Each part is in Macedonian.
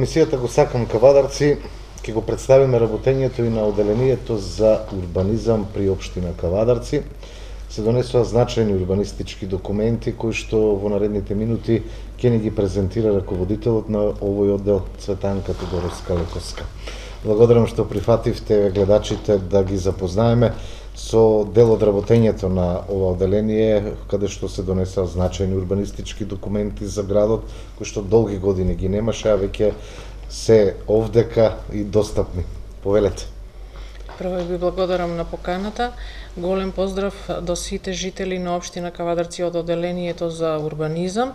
Во емисијата Го сакам Кавадарци ќе го представиме работењето и на Оделението за урбанизам при општина Кавадарци. Се донесува значајни урбанистички документи кои што во наредните минути ќе ни ги презентира раководителот на овој оддел Цветанка Тодоровска-Лековска. Благодарам што прифативте гледачите да ги запознаеме со дел од работењето на ова оделение, каде што се донесаа значајни урбанистички документи за градот, кои што долги години ги немаше, а веќе се овдека и достапни. Повелете. Прво ви благодарам на поканата. Голем поздрав до сите жители на општина Кавадарци од Оделението за урбанизам,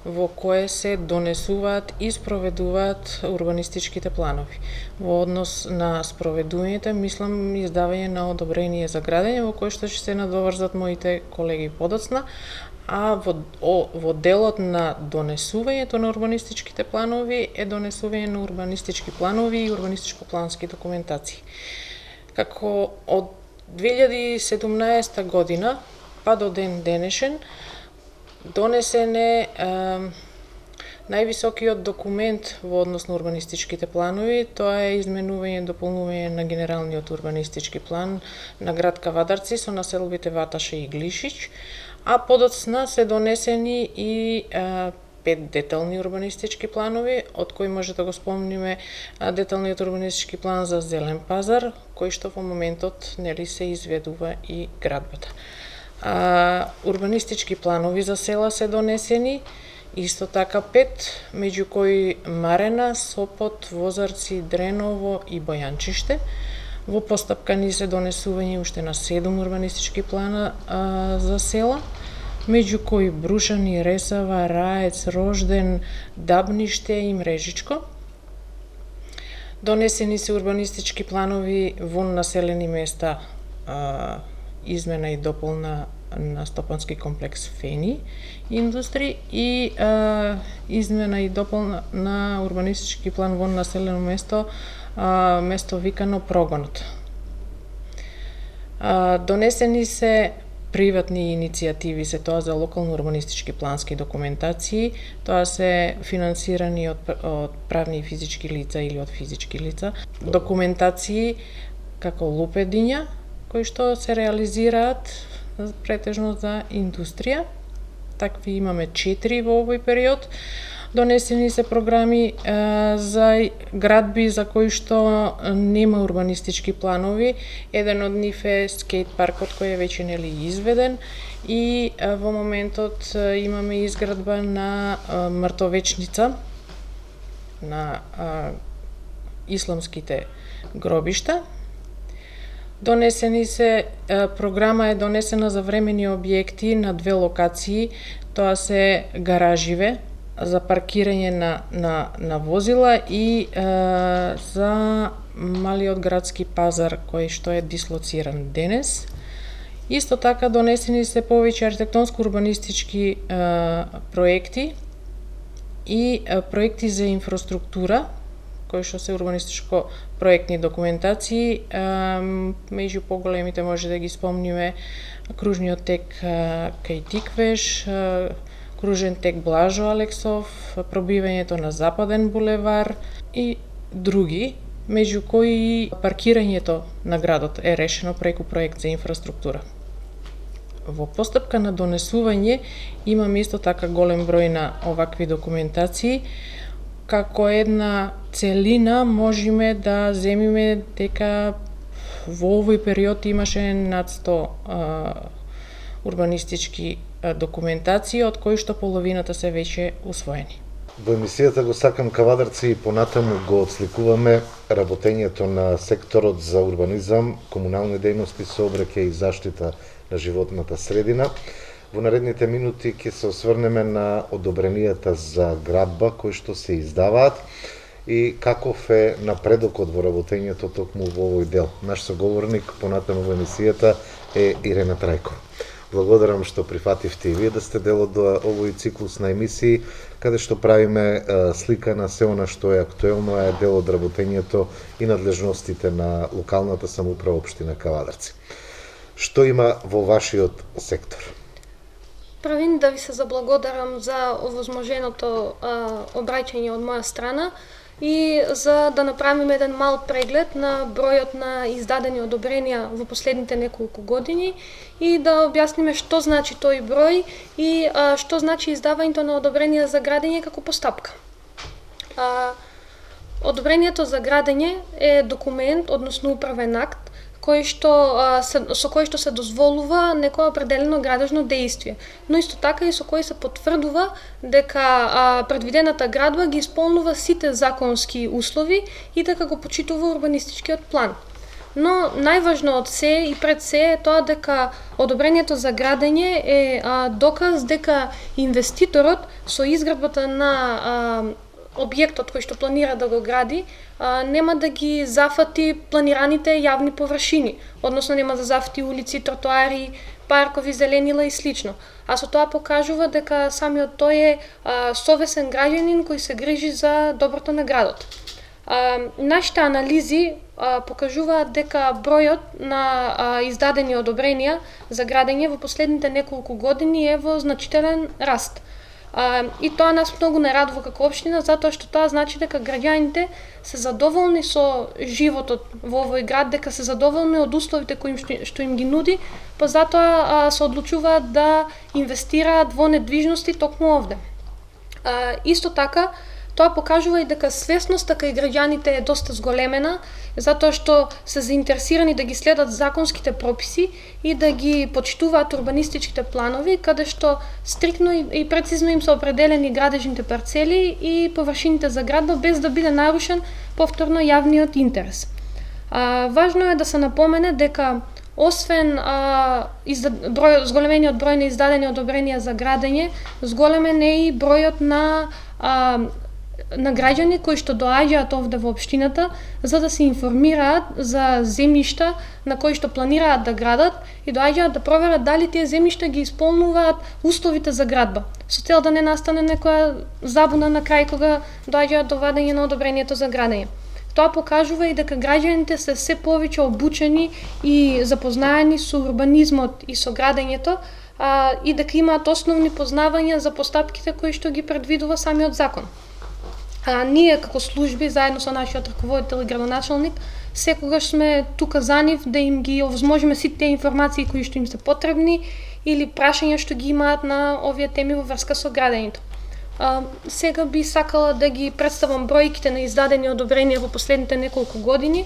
во кое се донесуваат и спроведуваат урбанистичките планови. Во однос на спроведувањето, мислам издавање на одобрение за градење, во кое што ќе се надоврзат моите колеги подоцна, а во делот на донесувањето на урбанистичките планови е донесување на урбанистички планови и урбанистичко-плански документации. Како од 2017 година па до ден денешен донесен е највисокиот документ во однос на урбанистичките планови. Тоа е изменување и дополнување на генералниот урбанистички план на град Кавадарци со населбите Ваташа и Глишич, а подоцна се донесени и 5 детални урбанистички планови, од кои може да го спомниме деталниот урбанистички план за Зелен пазар, кој што во моментот нели се изведува и градбата. Урбанистички планови за села се донесени, исто така 5, меѓу кои Марена, Сопот, Возарци, Дреново и Бојанчиште. Во постапка ни се донесување уште на 7 урбанистички плана за села, меѓу кои Брушани, Ресава, Раец, Рожден, Дабниште и Мрежичко. Донесени се урбанистички планови во населени места, измена и дополна на стопански комплекс Фени Индустри и измена и дополна на урбанистички план во населено место викано Прогонот. Донесени се приватни иницијативи, се тоа за локално урбанистички плански документации, тоа се финансирани од правни и физички лица или од физички лица. Документации како лупедиња, кои што се реализираат претежно за индустрија. Такви имаме 4 во овој период. Донесени се програми за градби за кои што нема урбанистички планови. Еден од нив е скејт паркот кој е веќе нели изведен и во моментот имаме изградба на мртовечница на исламските гробишта. Донесени се програма е донесена за времени објекти на 2 локации, тоа се гараживе за паркирање на возила и за малиот градски пазар кој што е дислоциран денес. Исто така донесени се повеќе архитектонско-урбанистички проекти и проекти за инфраструктура, кои што се урбанистичко проектни документации. Меѓу поголемите може да ги спомниме кружниот тек кај Тиквеш, кружен тек Блажо Алексов, пробивањето на Западен булевар и други, меѓу кои паркирањето на градот е решено преку проект за инфраструктура. Во постапка на донесување имаме исто така голем број на овакви документации. Како една целина можеме да земиме дека во овој период имаше над 100 урбанистички документации, од кои што половината се веќе усвоени. Во емисијата Го сакам Кавадарци и понатаму го отсликуваме работењето на секторот за урбанизам, комунални дејности, сообраќај и заштита на животната средина. Во наредните минути ќе се осврнеме на одобренијата за градба кои што се издаваат и каков е напредокот во работењето токму во овој дел. Наш соговорник понатаму во емисијата е Ирена Трајко. Благодарам што прифативте и вие да сте дел од овој циклус на емисии, каде што правиме слика на се она што е актуелно, а е дел од работењето и надлежностите на локалната самоуправа општина Кавадарци. Што има во вашиот сектор? Правим да ви се заблагодарам за овозможеното обраќање од моја страна и за да направиме еден мал преглед на бројот на издадени одобренија во последните неколку години и да објасниме што значи тој број и што значи издавањето на одобренија за градење како постапка. Одобрението за градење е документ, односно управен акт, со кој што се дозволува некое определено градежно дејствие, но исто така и со кој се потврдува дека предвидената градба ги исполнува сите законски услови и дека го почитува урбанистичкиот план. Но најважно од се и пред се е тоа дека одобрението за градење е доказ дека инвеститорот со изградбата на објектот кој што планира да го гради, нема да ги зафати планираните јавни површини, односно нема да зафати улици, тротоари, паркови, зеленила и слично. А со тоа покажува дека самиот тој е совесен граѓанин кој се грижи за доброто на градот. Нашите анализи покажуваат дека бројот на издадени одобренија за градење во последните неколку години е во значителен раст. И тоа нас многу не радува како општина, затоа што тоа значи дека граѓаните се задоволни со животот во овој град, дека се задоволни од условите кои што им ги нуди, па затоа се одлучуваат да инвестираат во недвижности токму овде. Исто така, тоа покажува и дека свесноста кај граѓаните е доста зголемена, затоа што се заинтересирани да ги следат законските прописи и да ги почитуваат урбанистичките планови, каде што стриктно и прецизно им се определени градежните парцели и површините за градба без да биде нарушен повторно јавниот интерес. Важно е да се напомене дека освен зголемениот број на издадени одобренија за градење, зголемен е и бројот на граѓани кои што доаѓаат овде во општината за да се информираат за земјишта на кои што планираат да градат и доаѓаат да проверат дали тие земјишта ги исполнуваат условите за градба, со цел да не настане некоја забуна на крај кога доаѓаат до вадење на одобрението за градење. Тоа покажува и дека граѓаните се се повеќе обучени и запознаени со урбанизмот и со градењето, и дека имаат основни познавања за постапките кои што ги предвидува самиот закон. Ние како служби, заедно со нашиот раководител и градоначалник, секогаш сме тука за нив да им ги овозможиме сите тие информации кои што им се потребни или прашања што ги имаат на овие теми во врска со градењето. Сега би сакала да ги представам бројките на издадени одобренија во последните неколку години,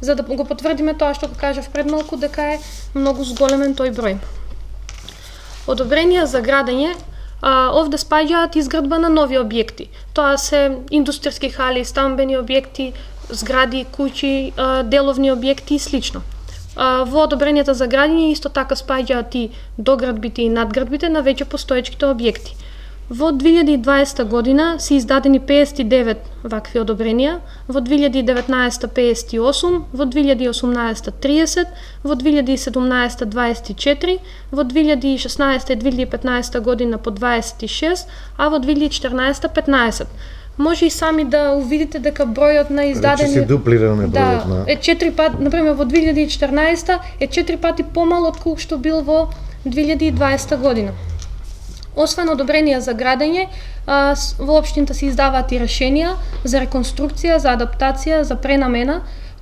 за да го потврдиме тоа што го кажав пред малку, дека е многу зголемен тој број. Одобренија за градење овде спаѓаат изградба на нови објекти. Тоа се индустријски хали, стамбени објекти, згради, куќи, деловни објекти и слично. Во одобренијата за градење исто така спаѓаат и доградбите и надградбите на веќе постоечките објекти. Во 2020 година се издадени 59 вакви одобренија, во 2019 58, во 2018 30, во 2017 24, во 2016 и 2015 година по 26, а во 2014 15. Може и сами да увидите дека бројот на издадени се дуплираме бројот на е 4 пати, например во 2014 е 4 пати помал од колку што бил во 2020 година. Освен одобренија за градење, во општината се издаваат и решенија за реконструкција, за адаптација, за пренамена.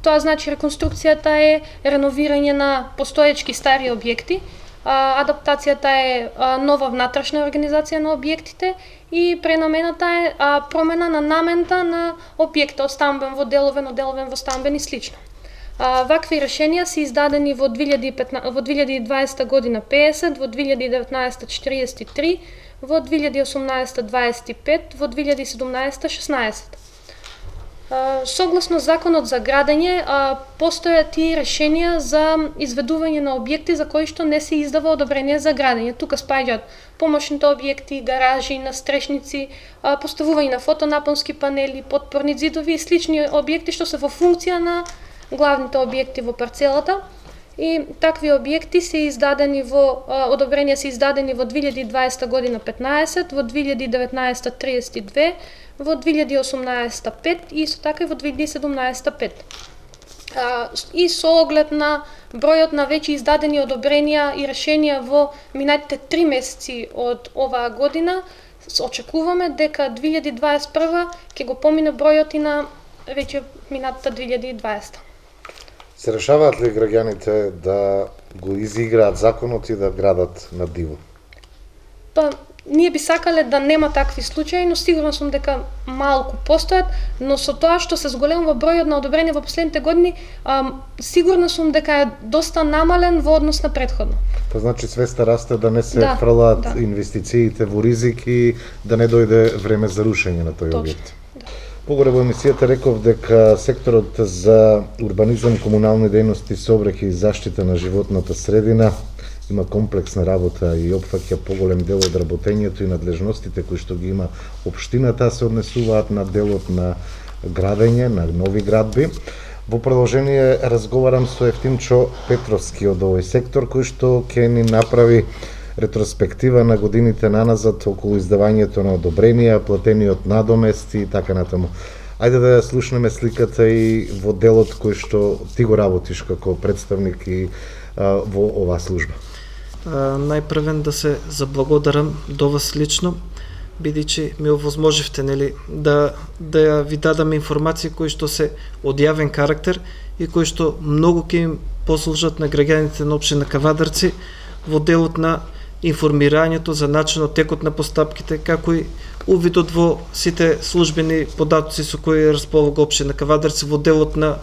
Тоа значи реконструкцијата е реновирање на постоечки стари објекти, адаптацијата е нова внатрешна организација на објектите и пренамената е промена на намената на објекта од стамбен во деловен, од деловен во стамбен и слично. Вакви решенија се издадени во 2020 година 50, во 2019 43, во 2018 25, во 2017 16. Согласно законот за градење, постојат и решенија за изведување на објекти за кои што не се издава одобрение за градење. Тука спаѓаат помошните објекти, гаражи, настрешници, поставување на фотонапонски панели, подпорни ѕидови и слични објекти што се во функција на главните објекти во парцелата. И такви објекти се издадени одобренија се издадени во 2020 година 15, во 2019 32, во 2018 5 и исто така и во 2017 5. И со оглед на бројот на веќе издадени одобренија и решенија во минатите 3 месеци од оваа година, очекуваме дека 2021 ќе го помине бројот и на веќе минатата 2020. Се решаваат ли граѓаните да го изиграат законот и да градат на диво? Па, ние би сакале да нема такви случаи, но сигурна сум дека малку постојат, но со тоа што се зголемува бројот на одобрени во последните години, сигурна сум дека е доста намален во однос на претходно. Па значи свеста расте да не се фрлаат инвестициите во ризик и да не дојде време за рушење на тој објект. Погоре во емисијата реков дека секторот за урбанизам, комунални дејности, сообраќај и заштита на животната средина има комплексна работа и опфаќа поголем дел од работењето и надлежностите кои што ги има општината, се однесуваат на делот на градење, на нови градби. Во продолжение разговарам со Евтимчо Петровски од овој сектор кој што ќе ни направи ретроспектива на годините наназад околу издавањето на одобренија, платениот надомест и така натаму. Ајде да ја слушнеме сликата и во делот кој што ти го работиш како представник и во оваа служба. Најпрвен да се заблагодарам до вас лично, бидејќи ми овозможивте да ви дадам информации кои што се од јавен карактер и кои што многу ќе им послужат на граѓаните на општина Кавадарци во делот на информирањето за начинот, текот на постапките, како и увидот во сите службени податоци со кои располага општина Кавадарци во делот на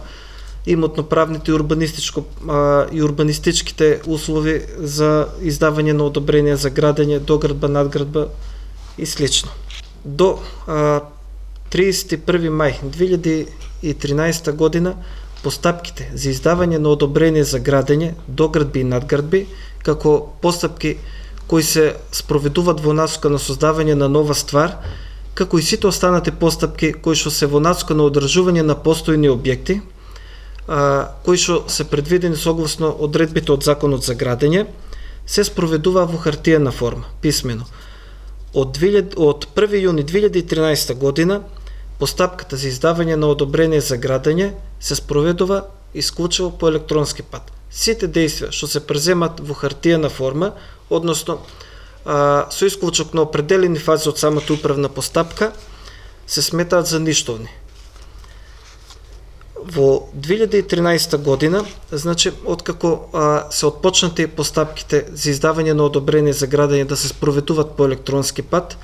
имотно-правните и урбанистичките услови за издавање на одобрение за градење, доградба, надградба и слично. До 31 мај 2013 година постапките за издавање на одобрение за градење, доградби и надградби, како постапки кои се спроведуваат во насока на создавање на нова ствар, како и сите останати постапки кои што се во насока на одржување на постојни објекти, кои што се предвидени согласно одредбите од Законот за градење, се спроведува во хартиена форма, писмено. Од 1 јуни 2013 година постапката за издавање на одобрение за градење се спроведува исклучиво по електронски пат. Сите действија што се преземат во хартиена форма, односно со исклучок на определени фази од самата управна постапка, се сметаат за ништовни. Во 2013 година, значи, откако се отпочнати постапките за издавање на одобрение за градење да се спроведуваат по електронски пат,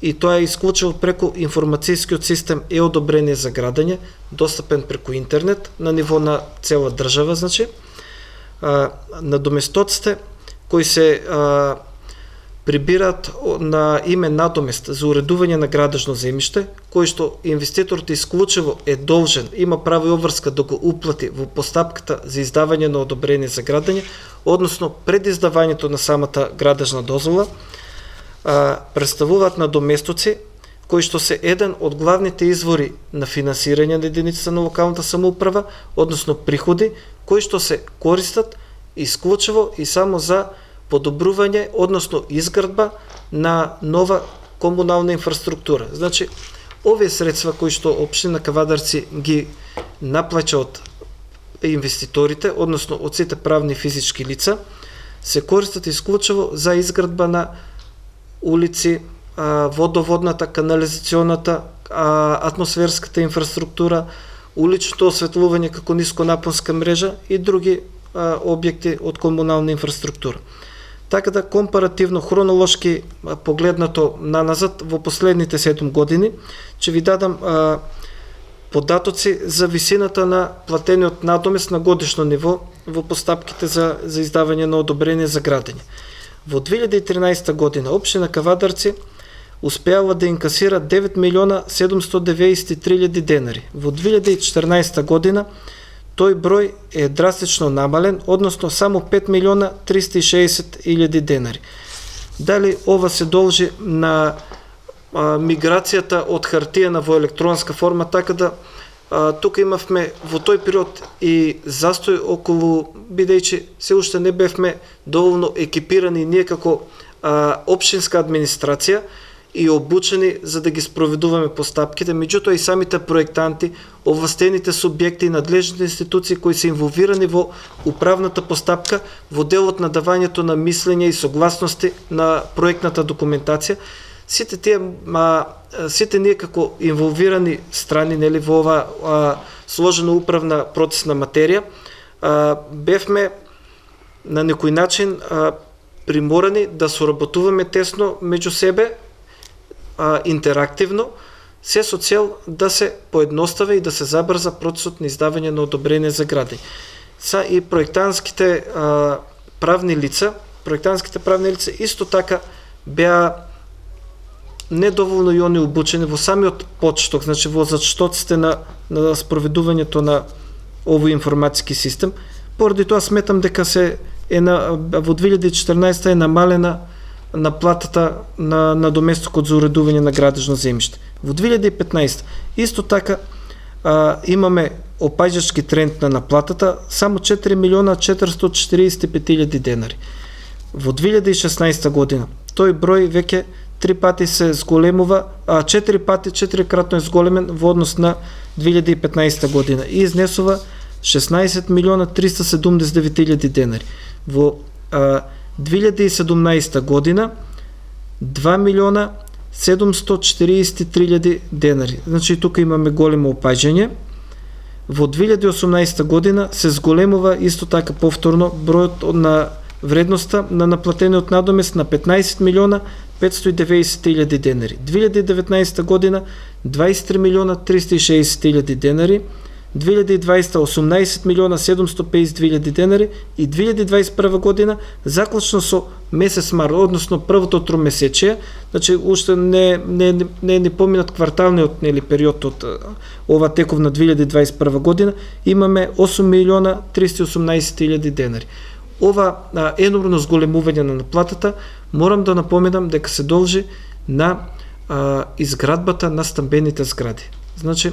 и тоа е исклучило преку информацијскиот систем одобрение за градење, достапен преку интернет на ниво на цела држава, значи, надоместоците кои се прибираат на име надомест за уредување на градежно земјиште, кој што инвеститорот исклучиво е должен, има право и обврска да го уплати во постапката за издавање на одобрение за градење, односно пред издавањето на самата градежна дозвола, представуваат надоместоци кои што се еден од главните извори на финансирање на единицата на локалната самоуправа, односно приходи кои што се користат исклучиво и само за подобрување, односно изградба на нова комунална инфраструктура. Значи, овие средства кои што општина Кавадарци ги наплаќа од инвеститорите, односно од сите правни и физички лица, се користат исклучиво за изградба на улици, водоводната, канализационата, атмосферската инфраструктура, уличното осветлување како нисконапонска мрежа и други објекти од комунална инфраструктура. Така да компаративно, хронолошки погледнато наназад во последните 7 години, ќе ви дадам податоци за висината на платениот надомест на годишно ниво во постапките за издавање на одобрение за градење. Во 2013 година општина Кавадарци успеала да инкасира 9 милиона 793 000 денари. Во 2014 година тој број е драстично намален, односно само 5 милиона 360 000 денари. Дали ова се должи на миграцијата од хартиена во електронска форма, така да тука имавме во тој период и застој околу, бидејќи се уште не бевме доволно екипирани ние како општинска администрација и обучени за да ги спроведуваме постапките, меѓутоа и самите проектанти, овластените субјекти и надлежните институции кои се инволвирани во управната постапка, во делот на давањето на мислење и согласности на проектната документација, сите ние како инволвирани страни, нели, во ова сложена управна процесна материја, бевме на некој начин приморани да соработуваме тесно меѓу себе, интерактивно, се со цел да се поедностави и да се забрза процесот на издавање на одобрение за градење. И проектантските правни лица исто така беа недоволно и они обучени во самиот почеток, значи во зачетоците на спроведувањето на овој информатски систем. Поради тоа сметам дека во 2014 е намалена на платата на доместокот за уредување на градежно земјиште. Во 2015 исто така имаме опаѓачки тренд на наплатата, само 4.445.000 денари. Во 2016 година тој број веќе 3 пати се зголемува, 4-кратно е зголемен во однос на 2015 година и изнесува 16.379.000 денари. Во 2017 година 2.743.000 денари. Значи тука имаме големо опаѓање. Во 2018 година се зголемува исто така повторно бројот на вредноста на наплатениот надомест на 15.590.000 денари. 2019 година 23.360.000 денари, 2020 18.752.000 денари и 2021 година заклучно со месец март, односно првото тромесечие, значи уште не поминат кварталниот период од ова тековна 2021 година, имаме 8.318.000 денари. Ова енормно зголемување на наплатата, морам да напоменам дека се должи на изградбата на стамбените згради. Значи,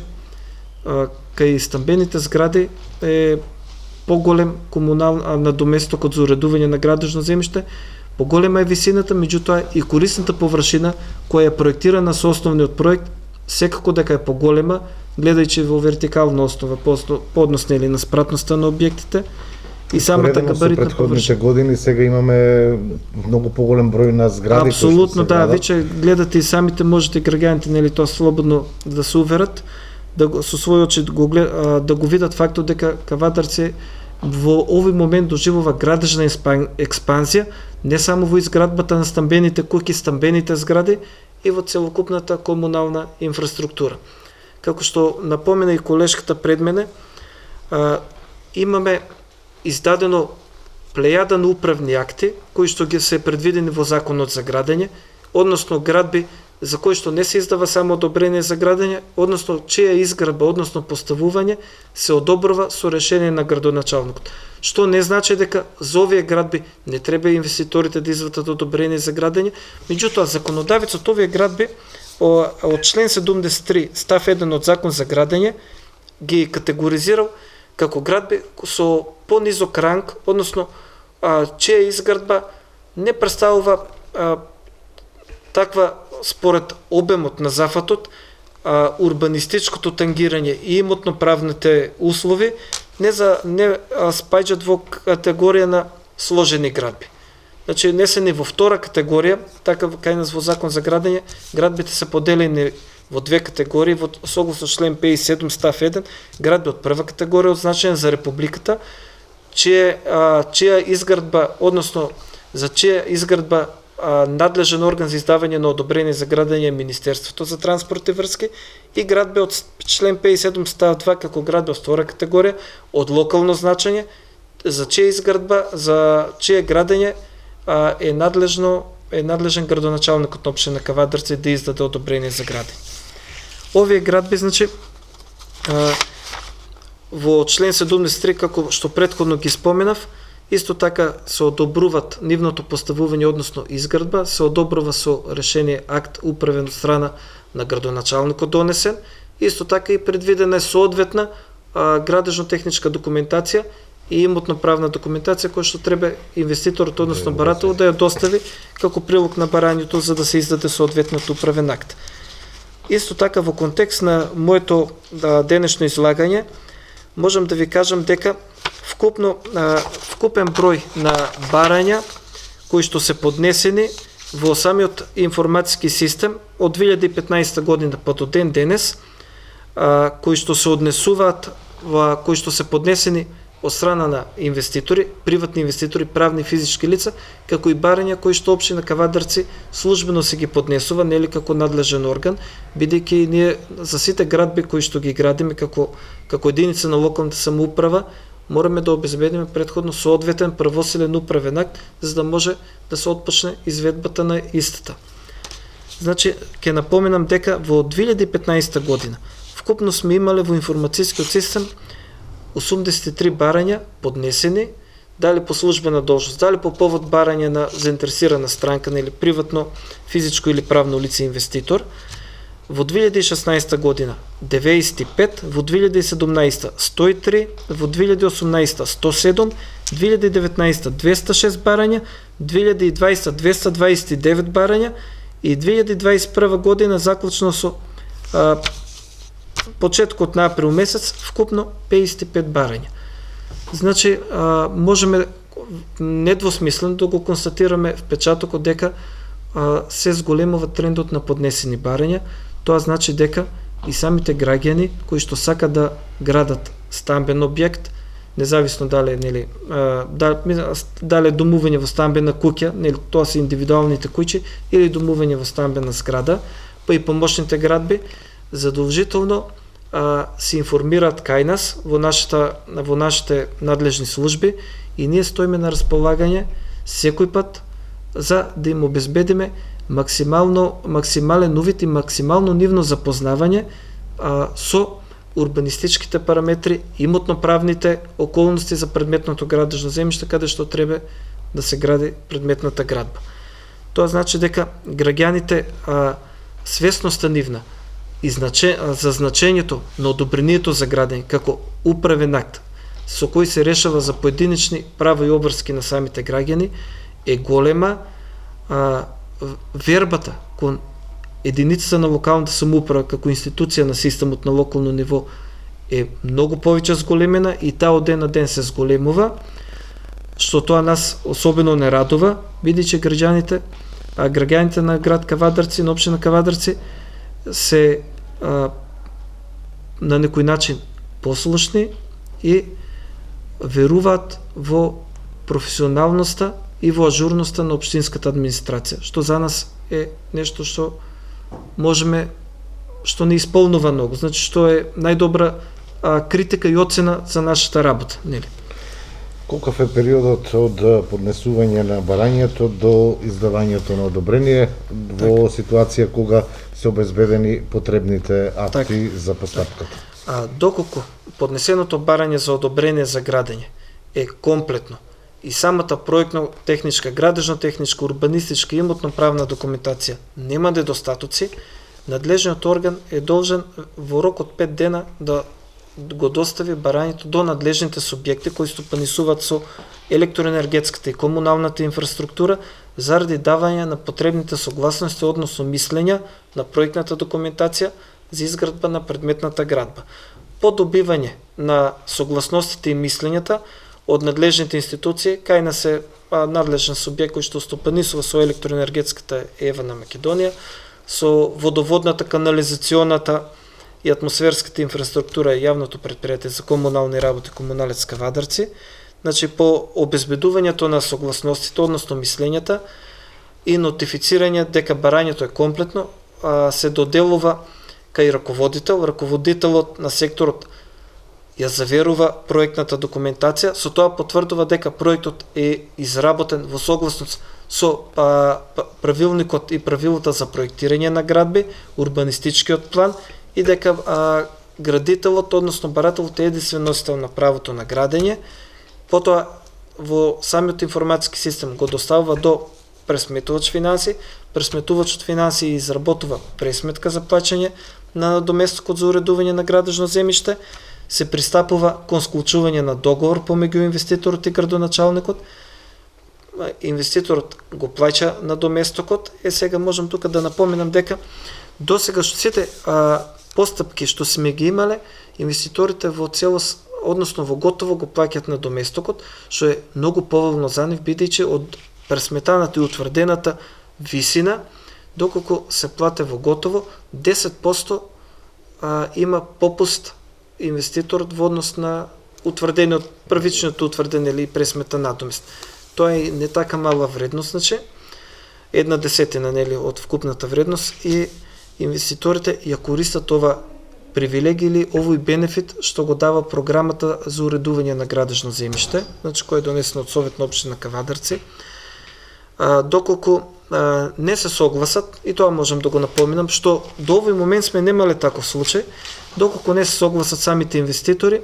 кај стамбените згради е поголем надоместокот за уредување на градежно земјиште, поголема е висината, меѓутоа и корисната површина која е проектирана со основниот проект, секако дека е поголема, гледајќи во вертикална основа по однос на спратноста на објектите и самата габаритна површина. Години сега имаме многу поголем број на згради. Апсолутно, да, веќе гледате и самите, можете граѓаните тоа слободно да се уверат, со свој очи да го видат фактот дека Кавадарци во овој момент доживува градежна експанзија, не само во изградбата на стамбените куќи, стамбените згради и во целокупната комунална инфраструктура. Како што напомена и колешката пред мене, имаме издадено плејада на управни акти кои што ги се предвидени во Законот за градење, односно градби за кои што не се издава само одобрение за градење, односно чија изградба, односно поставување се одобрува со решение на градоначалникот. Што не значи дека за овие градби не треба инвеститорите да извадат одобрение за градење, меѓутоа законодавецот овие градби од член 73 став 1 од Закон за градење ги категоризирал како градби со понизок ранг, односно чија изградба не представува таква според обемот на зафатот, урбанистичкото тангирање и имотно-правните услови не спаѓаат во категорија на сложени градби. Значи не се ни во втора категорија, така кај нас во Закон за градење, градбите се поделени во две категории, согласно член 57 став 1, градби од прва категорија од значење за републиката, чија изградба, односно за чија изградба надлежен орган за издавање на одобрение за градење е Министерството за транспорт и врски, и градби од член 57 став 2 како градби од втора категорија од локално значење, за чија изградба, за чија градење е надлежен градоначалникот на општина Кавадарци да издаде одобрение за градење. Овие градби, значи, во член 73, како што претходно ги споменав, исто така се одобруваат нивното поставување, односно изградба, се одобрува со решение акт управен од страна на градоначалникот донесен, исто така и предвидена е соодветна градежно-техничка документација и имотно-правна документација која што треба инвеститорот, односно барателот, да ја достави како прилог на барањето за да се издаде соодветниот управен акт. Исто така во контекст на моето денешно излагање, можам да ви кажам дека вкупен број на барања кои што се поднесени во самиот информатски систем од 2015 година па до ден денес, кои што се однесуваат, кои што се поднесени од страна на инвеститори, приватни инвеститори, правни физички лица, како и барања кои што општина Кавадарци службено се ги поднесува, нели како надлежен орган, бидејќи ние за сите градби кои што ги градиме како единица на локалната самоуправа, мораме да обезбедиме предходно соодветен правосилен управен акт, за да може да се отпочне изведбата на истата. Значи, ќе напоменам дека во 2015 година вкупно сме имале во информацијскиот систем 83 барања поднесени, дали по службена должност, дали по повод барање на заинтересирана странка или приватно, физичко или правно лице инвеститор. Во 2016 година 95, во 2017 103, во 2018 107, 2019 206 барања, 2020 229 барања и 2021 година заклучно со почеткот на април месец вкупно 55 барања. Значи, можеме недвосмислено да го констатираме впечатокот дека се зголемува трендот на поднесени барања. Тоа значи дека и самите граѓани кои што сакат да градат стамбен објект, независно дали дали домување во стамбена куќа, нели тоа се индивидуалните куќи, или домување во стамбена зграда, па и помошните градби, задолжително се информираат кај нас во нашите надлежни служби и ние стоиме на располагање секој пат за да им обезбедиме максимален увид и максимално нивно запознавање со урбанистичките параметри, имотно-правните околности за предметното градежно земјиште каде што треба да се гради предметната градба. Тоа значи дека граѓаните свесноста нивна и за значењето на одобрението за градење како управен акт со кој се решава за поединечни права и обврски на самите граѓани е голема. Вербата кон единицата на локалната самоуправа како институција на системот на локално ниво е многу повеќе зголемена и таа од ден на ден се зголемува, што тоа нас особено не радува, бидејќи граѓаните на град Кавадарци, на општина Кавадарци се на некој начин послушни и веруваат во професионалноста и во ажурноста на општинската администрација, што за нас е нешто што што не исполнува многу, значи што е најдобра критика и оцена за нашата работа, нели? Колков е периодот од поднесување на барањето до издавањето на одобрение во ситуација кога се обезбедени потребните акти за постапката? Доколку поднесеното барање за одобрение за градење е комплетно и самата проектно-техничка, градежно-техничка, урбанистичка и имотно-правна документација нема недостатоци, надлежниот орган е должен во рок од 5 дена да го достави барањето до надлежните субјекти кои стопанисуваат со електроенергетската и комуналната инфраструктура заради давање на потребните согласности односно мислења на проектната документација за изградба на предметната градба. По добивање на согласностите и мислењата од надлежните институции, кај нас е надлежен субјект кој што стопанисува со електроенергетската ЕВА на Македонија, со водоводната, канализационата и атмосферската инфраструктура и јавното предпријатие за комунални работи Комуналец Кавадарци. Значи, по обезбедувањето на согласностите, односно мислењата и нотифицирање дека барањето е комплетно, се доделува кај раководител. Раководителот на секторот ја заверува проектната документација, со тоа потврдува дека проектот е изработен во согласност со правилникот и правилата за проектирање на градби, урбанистичкиот план и дека градителот, односно барателот е единствен носител на правото на градење. Потоа во самиот информатски систем го доставува до пресметувач финанси, пресметувачот финанси изработува пресметка за плаќање на надоместокот за уредување на градежно земјиште, се пристапува кон склучување на договор помеѓу инвеститорот и градоначалникот. Инвеститорот го плаќа надоместокот. Сега можам тука да напоменам дека досега сите постапки што сме ги имале, инвеститорите во целост, односно во готово го плаќаат надоместокот, што е многу поволно за нив, бидејќи од пресметаната и утврдената висина, доколку се плате во готово, 10% има попуст инвеститорот во однос на утврдениот, првичниот утврден или пресмета надомест. Тоа е не така мала вредност, значи 1/10 нели од вкупната вредност и инвеститорите ја користат ова привилегија или овој бенефит што го дава програмата за уредување на градежно земјиште, значи кој е донесен од Совет на општина Кавадарци. Доколку не се согласат, и тоа можам да го напоминам, што до овој момент сме немале таков случај, доколку не се согласат самите инвеститори,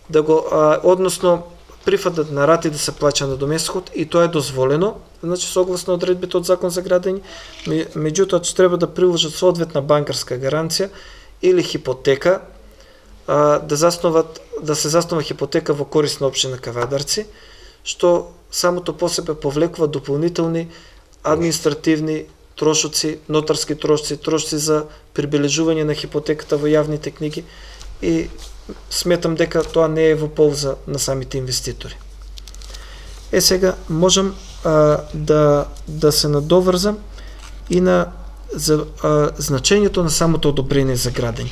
да го, односно прифатот на рати да се плаќа на доместокот, и тоа е дозволено, значи согласно одредбите од Закон за градење, меѓутоа че треба да приложат соодветна банкарска гаранција или хипотека, да се заснова хипотека во корист на општина Кавадарци, што самото по себе повлекува дополнителни административни трошоци, нотарски трошоци за прибележување на хипотеката во јавните книги, и сметам дека тоа не е во полза на самите инвеститори. Сега можам да се надоврзам и на значењето на самото одобрение за градење.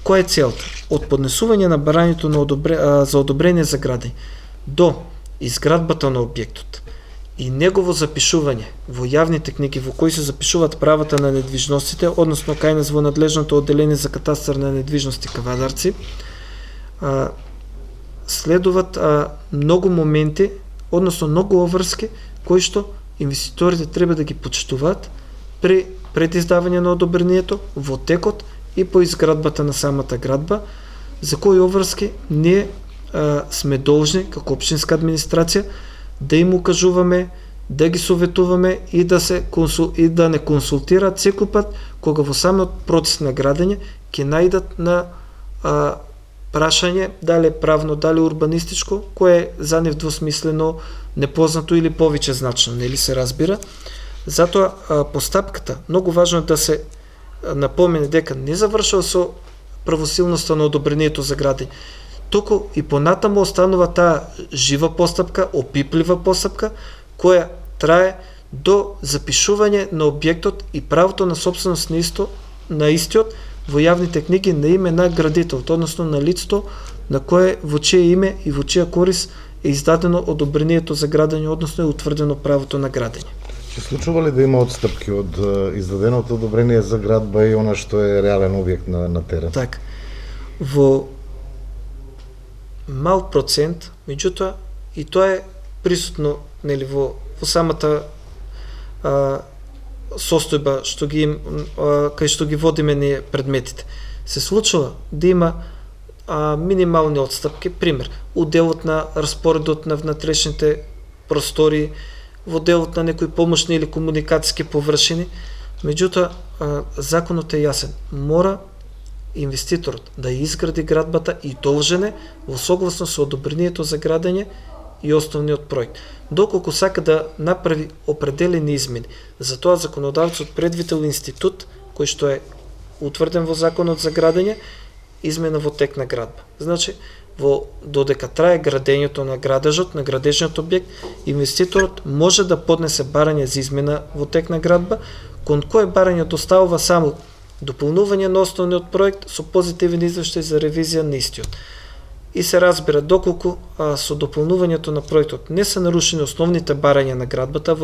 Која е целта? Од поднесување на барањето за одобрение за градење до изградбата на објектот и негово запишување во јавните книги во кои се запишуваат правата на недвижностите, односно кај нас во надлежното одделение за катастар на недвижности Кавадарци, следуваат многу моменти, односно многу обврски кои што инвеститорите треба да ги почитуваат пред издавање на одобрението, во текот и по изградбата на самата градба, за кои обврски ние сме должни како општинска администрација да им укажуваме, да ги советуваме и да не консултираат секој пат кога во самиот процес на градење ќе најдат на прашање дали е правно, дали урбанистичко, кое е за нив двосмислено, непознато или повеќе значно, нели се разбира. Затоа постапката многу важно е да се напомене дека не завршува со правосилноста на одобрението за градење, туку и понатаму останува таа жива постапка, опиплива постапка, која трае до запишување на објектот и правото на собственост на истиот во јавните книги на име на градителот, односно на лицето на кое во чие име и во чија корист е издадено одобрението за градење, односно е утврдено правото на градење. Се случува ли да има отстапки од издаденото одобрение за градба и она што е реален објект на терен? Така. Во мал процент, меѓутоа и тоа е присутно нели во самата состојба што кај што ги водиме ние предметите. Се случува да има минимални отстапки, пример, у делот на распоредот на внатрешните простори, во делот на некои помошни или комуникацијски површини, меѓутоа законот е јасен. Мора инвеститорот да изгради градбата и должен е во согласно со одобрението за градење и основниот проект. Доколку сака да направи определени измени, затоа законодавцот предвидел институт кој што е утврден во законот за градење, измена во тек на градба. Значи, додека трае градењето на градежот, на градежниот објект, инвеститорот може да поднесе барање за измена во тек на градба, кон кое барање доставува само дополнување на основниот проект со позитивен извештај за ревизија на истиот. И се разбира, доколку со дополнувањето на проектот не се нарушени основните барања на градбата,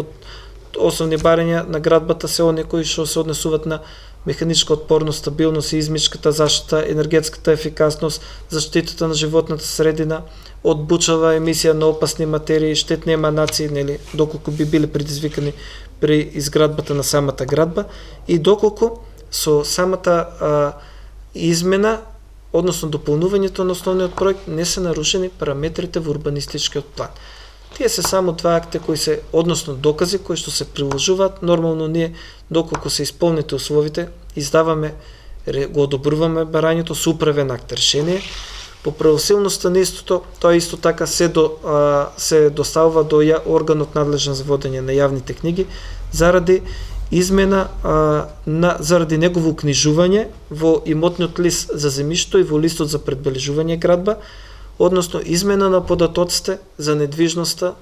основни барања на градбата се оние кои што се однесуваат на механичка отпорност, стабилност, сеизмичката заштита, енергетската ефикасност, заштитата на животната средина, од бучава емисија на опасни материи, штетни еманации, нели, доколку би биле предизвикани при изградбата на самата градба, и доколку со самата измена, односно дополнувањето на основниот проект, не се нарушени параметрите во урбанистичкиот план. Тие се само два акта кои се, односно докази кои што се приложуваат. Нормално ние, доколку се исполните условите, издаваме, го одобруваме барањето со управен акт решение. По правосилноста на истото, тоа исто така се доставува до органот надлежен за водење на јавните книги заради измена заради негово укнижување во имотниот лист за земјишто и во листот за предбележување градба, односно измена на податоците за недвижноста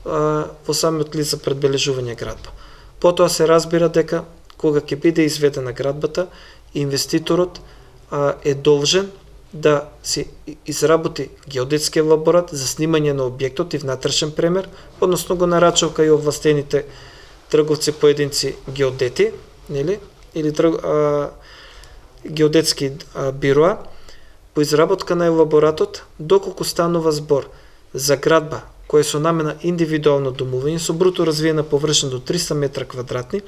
во самиот лист за предбележување градба. Потоа се разбира дека кога ќе биде изведена градбата, инвеститорот е должен да си изработи геодетски елаборат за снимање на објектот и внатрешен премер, односно го нарачал кај овластените трговци поединци геодети, нели? Или геодетски бироа, по изработка на елаборатот, доколку станува збор за градба која со намена индивидуално домување со бруто развиена површина до 300 метра квадратни,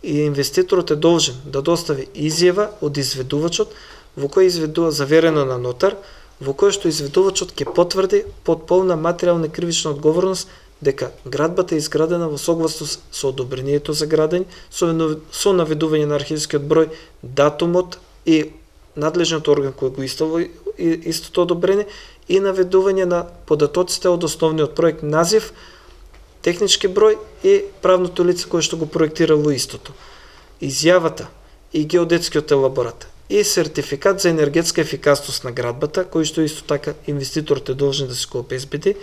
и инвеститорот е должен да достави изјава од изведувачот, во кој изведува заверено на нотар, во кој што изведувачот ќе потврди под полна материјална и кривична одговорност дека градбата е изградена во согласност со одобрението за градење, со наведување на архивскиот број, датумот и надлежниот орган кој го издава истото одобрење и наведување на податоците од основниот проект, назив, технички број и правното лице кое што го проектирало истото. Изјавата и геодетскиот елаборат и сертификат за енергетска ефикасност на градбата, кој што исто така инвеститорот е должен да се го обезбеди,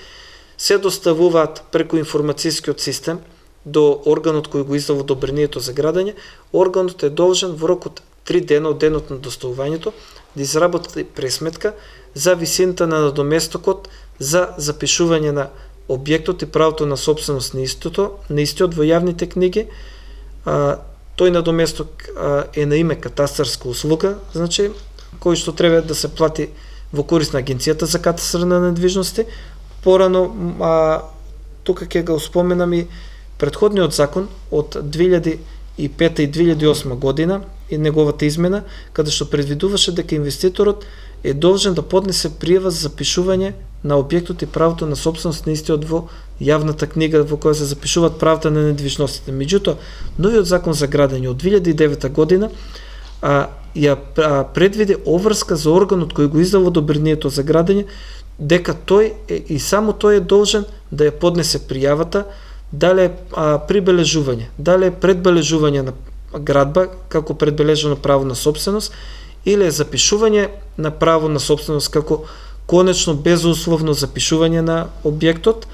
се доставуваат преку информацијскиот систем до органот кој го издава одобрението за градење. Органот е должен во рок од 3 дена од денот на доставувањето да изработи пресметка за висината на надоместокот за запишување на објектот и правото на собственост на истиот во јавните книги. Тој надоместок е на име катастарска услуга, значи кој што треба да се плати во корист на Агенцијата за катастар на недвижности. Порано тука ќе го споменам и претходниот закон од 2005 и 2008 година и неговата измена, каде што предвидуваше дека инвеститорот е должен да поднесе пријава за запишување на објектот и правото на собственост на истиот во јавната книга во која се запишуваат правата на недвижностите. Меѓутоа, новиот закон за градење од 2009 година ја предвиди обврска за органот кој го издава одобрението за градење, дека тој и само тој е должен да ја поднесе пријавата, дали е прибележување, дали е предбележување на градба како предбележано право на собственост или е запишување на право на собственост како конечно безусловно запишување на објектот,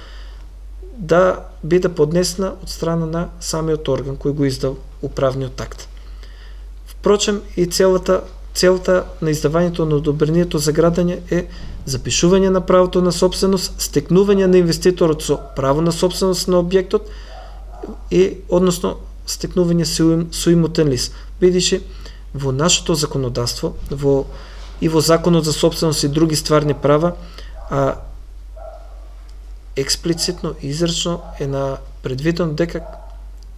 да биде поднесена од страна на самиот орган кој го издал управниот акт. Впрочем, и целта на издавањето на одобрението за градење е запишување на правото на собственост, стекнување на инвеститорот со право на собственост на објектот и односно стекнување со имотен лист. Бидејќи во нашето законодавство, и во законот за собственост и други стварни права, експлицитно и изречно е предвидено дека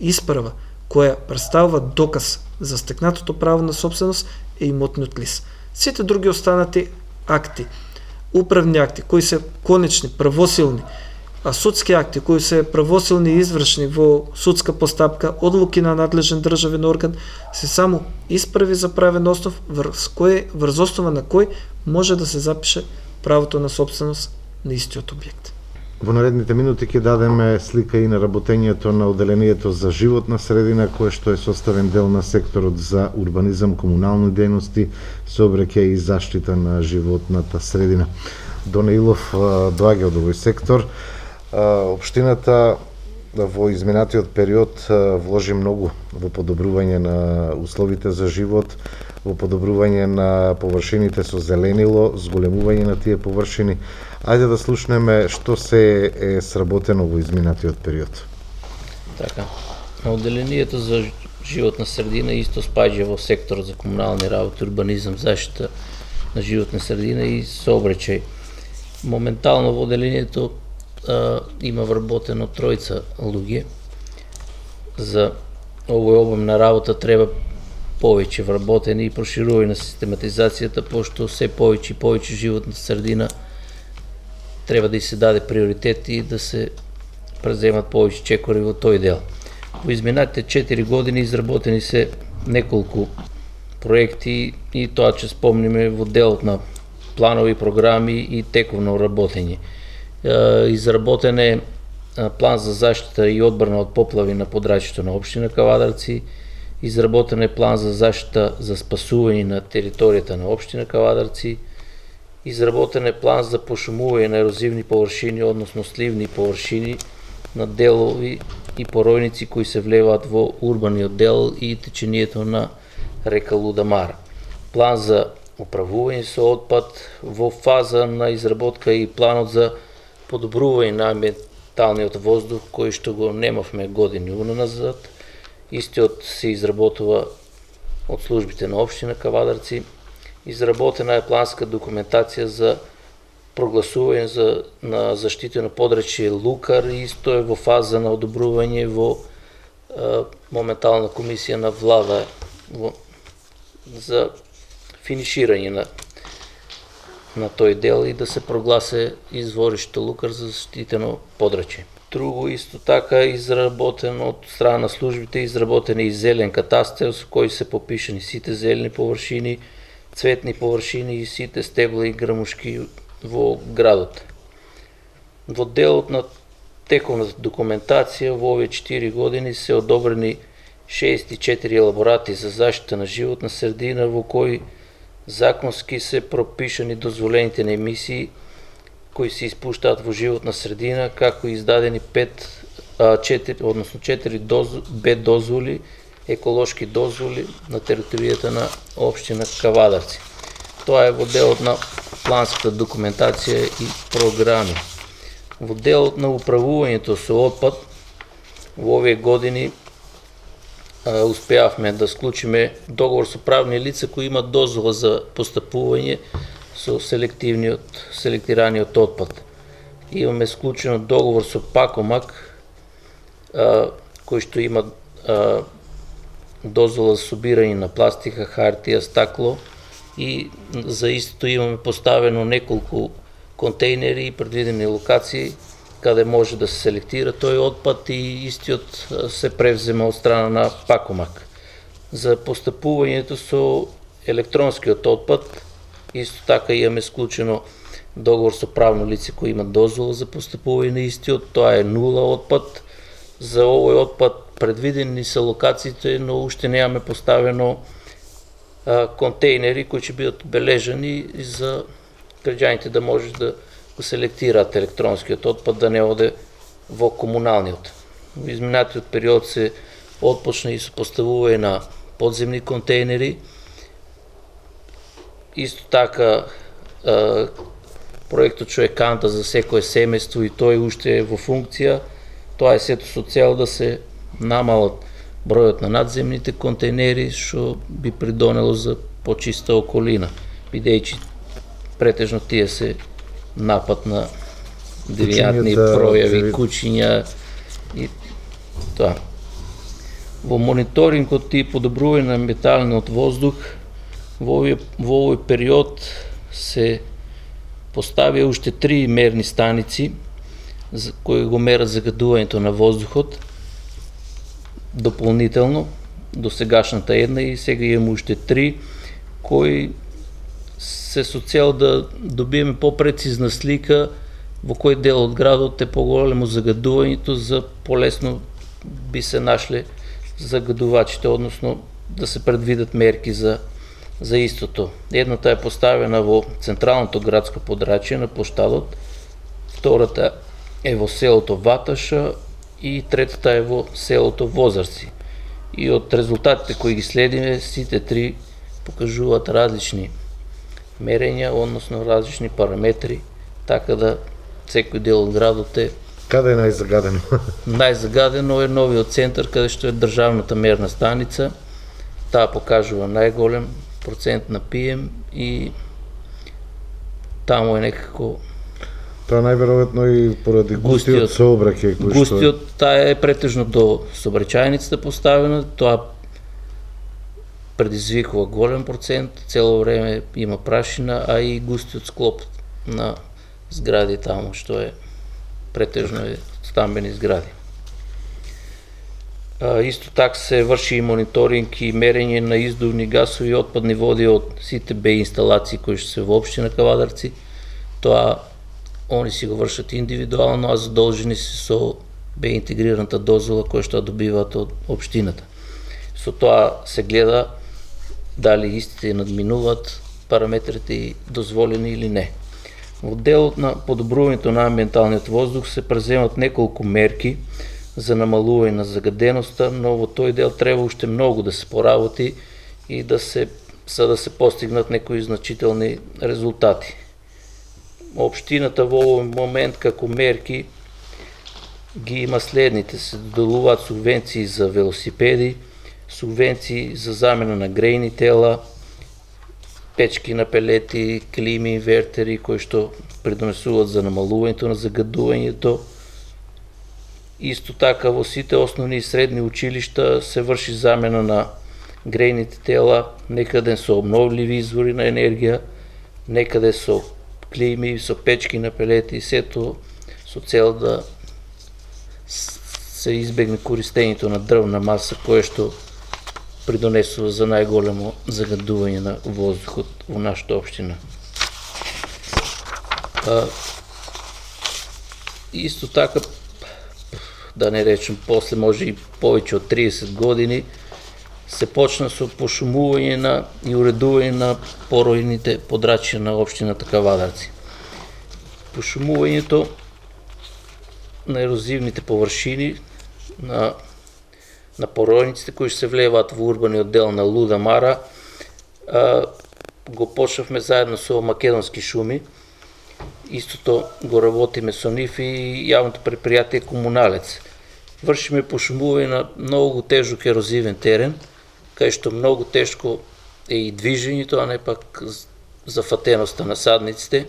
исправа која представува доказ за стекнатото право на собственост е имотниот лист. Сите други останати акти, управни акти кои се конечни, правосилни, судски акти кои се правосилни и извршни во судска постапка, одлуки на надлежен државен орган, се само исправи за правен основ врз основа на кој може да се запише правото на собственост на истиот објект. Во наредните минути ќе дадеме слика и на работењето на Оделението за животна средина, кое што е составен дел на секторот за урбанизам, комунални дејности, сообраќај и заштита на животната средина. Доне Илов доаѓа од овој сектор. Општината во изминатиот период вложи многу во подобрување на условите за живот, во подобрување на површините со зеленило, зголемување на тие површини. Ајде да слушнеме што се е сработено во изминатиот период. Така, Оделението за животна средина исто спаѓа во секторот за комунални работи, урбанизам, заштита на животна средина и сообраќај. Моментално во оделението има вработено 3 луѓе. За овој обем на работа треба повеќе вработени и проширување на систематизацијата, пошто се повеќе и повеќе животна средина треба да и се даде приоритет и да се преземат повеќе чекори во тој дел. Во изминатите 4 години изработени се неколку проекти и тоа ќе спомниме во делот на планови програми и тековно работење. Изработен е план за заштита и одбрана од поплави на подрачјето на општина Кавадарци, изработен е план за заштита за спасување на територијата на општина Кавадарци, изработен е план за пошумување на ерозивни површини, односно сливни површини на делови и поройници кои се влеваат во урбаниот дел и течението на река Лудамара. План за управување со отпад, во фаза на изработка и планот за подобрување на амбиенталниот воздух, кој што го немавме години уназад. Истиот се изработува од службите на општина Кавадарци. Изработена е планска документација за прогласување на заштитено подрачје Лукар и исто е во фаза на одобрување во моментална комисија на влада за финиширање на тој дел и да се прогласе изворишто Лукар за заштитено подрачје. Друго исто така изработено од страна на службите, изработен и зелен катастер со кој се попишани сите зелени површини, цветни површини и сите стебла и грмушки во градот. Во делот на тековната документација во овие 4 години се одобрени 64 елаборати за заштита на животна средина во кои законски се пропишани дозволените на емисии кои се испуштаат во животна средина, како и издадени 4 дозволи, еколошки дозволи на територијата на општина Кавадарци. Тоа е во делот на планската документација и програми. Во делот на управувањето со отпад, во овие години успеавме да склучиме договор со правни лица кои имат дозвола за постапување со селектираниот отпад. Имаме склучено договор со Пакомак, кој што има дозвола за собирање на пластика, хартија, стакло и за истото имаме поставено неколку контейнери и предвидени локации каде може да се селектира тој отпад и истиот се превзема од страна на Пакомак. За постапувањето со електронскиот отпад исто така имаме склучено договор со правно лице кои има дозвола за постапување на истиот, тоа е нула отпад. За овој отпад предвидени се локациите, но уште немаме поставено контейнери кои ќе бидат обележани за граѓаните да може да го селектираат електронскиот отпад, да не оде во комуналниот. Во изминатиот период се отпочна и со поставување на подземни контейнери. Исто така проектот што е канта за секое семејство и тој уште е во функција. Тоа е сето со цел да се намалат бројот на надземните контейнери, што би придонело за почиста околина, бидејќи претежно тие се напад на девијантни пројави, кучиња и тоа. Во мониторингот и подобрување на амбиенталниот воздух во овој период се поставија уште 3 мерни станици кои го мерат загадувањето на воздухот дополнително до сегашната една и сега имаме уште 3 кои се со цел да добиеме попрецизна слика во кој дел од градот е поголемо загадувањето, за полесно би се нашле загадувачите, односно да се предвидат мерки за истото. Едната е поставена во централното градско подрачје на плоштадот, втората е во селото Ваташа и третата е во селото Возарци. И од резултатите кои ги следиме, сите 3 покажуваат различни мерења, односно различни параметри, така да секој дел од градот е... Каде е најзагадено? Најзагадено е новиот центар, каде што е државната мерна станица. Таа покажува најголем процент на PM и таму е некако... Тоа најверојатно и поради густиот сообраќај кој што... Густиот, таа е претежно до сообраќајницата поставена, тоа предизвикува голем процент, цело време има прашина, а и густиот склоп на згради таму, што е претежно е стамбени згради. Исто така се врши и мониторинг и мерење на издувни гасови и отпадни води од сите БЕ инсталации кои што се во општина Кавадарци. Тоа они си го вршат индивидуално, а задолжени се со БЕ интегрираната дозвола која што добиваат од општината. Со тоа се гледа дали истите надминуваат параметрите и дозволени или не. Во делот на подобрувањето на амбиенталниот воздух се преземат неколку мерки за намалување на загаденоста, но во тој дел треба уште многу да се поработи и да се постигнат некои значителни резултати. Општината во овој момент како мерки ги има следните: се доделуваат субвенции за велосипеди, субвенции за замена на грејни тела, печки на пелети, клими, инвертери кои што придонесуваат за намалувањето на загадувањето. Исто така во сите основни и средни училишта се врши замена на грејните тела, некаде со обновливи извори на енергија, некаде со клими, со печки на пелети, сето со цел да се избегне користењето на дрвна маса кое што придонесува за најголемо загадување на воздухот во нашата општина. Исто така, да не речем, после може и повеќе од 30 години, се почна со пошумување и уредување на поројните подрачја на општината Кавадарци. Пошумувањето на ерозивните површини на поројниците кои се влеваат во урбаниот дел на Луда Мара го почнавме заедно со Македонски шуми. Истото го работиме со нив и јавното предпријатие Комуналец. Вршиме пошумување на многу тежок ерозивен терен, кај што многу тешко е и движењето, а не пак зафатеноста на садниците.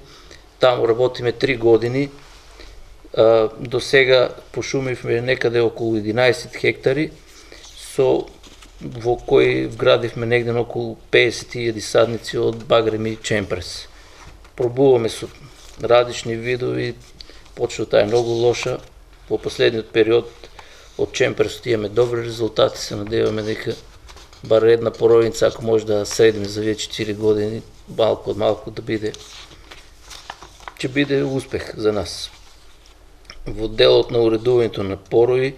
Таму работиме 3 години. До сега пошумивме некаде околу 11 хектари, во кои вградивме негде околу 50.000 садници од багрем и чемпрес. Пробуваме со различни видови, почвата е многу лоша. Во последниот период од чемпресот имаме добри резултати, се надеваме дека бар една поројница, ако може да средиме за вие 4 години, малку од малку да биде, ќе биде успех за нас. Во делот на уредувањето на порои,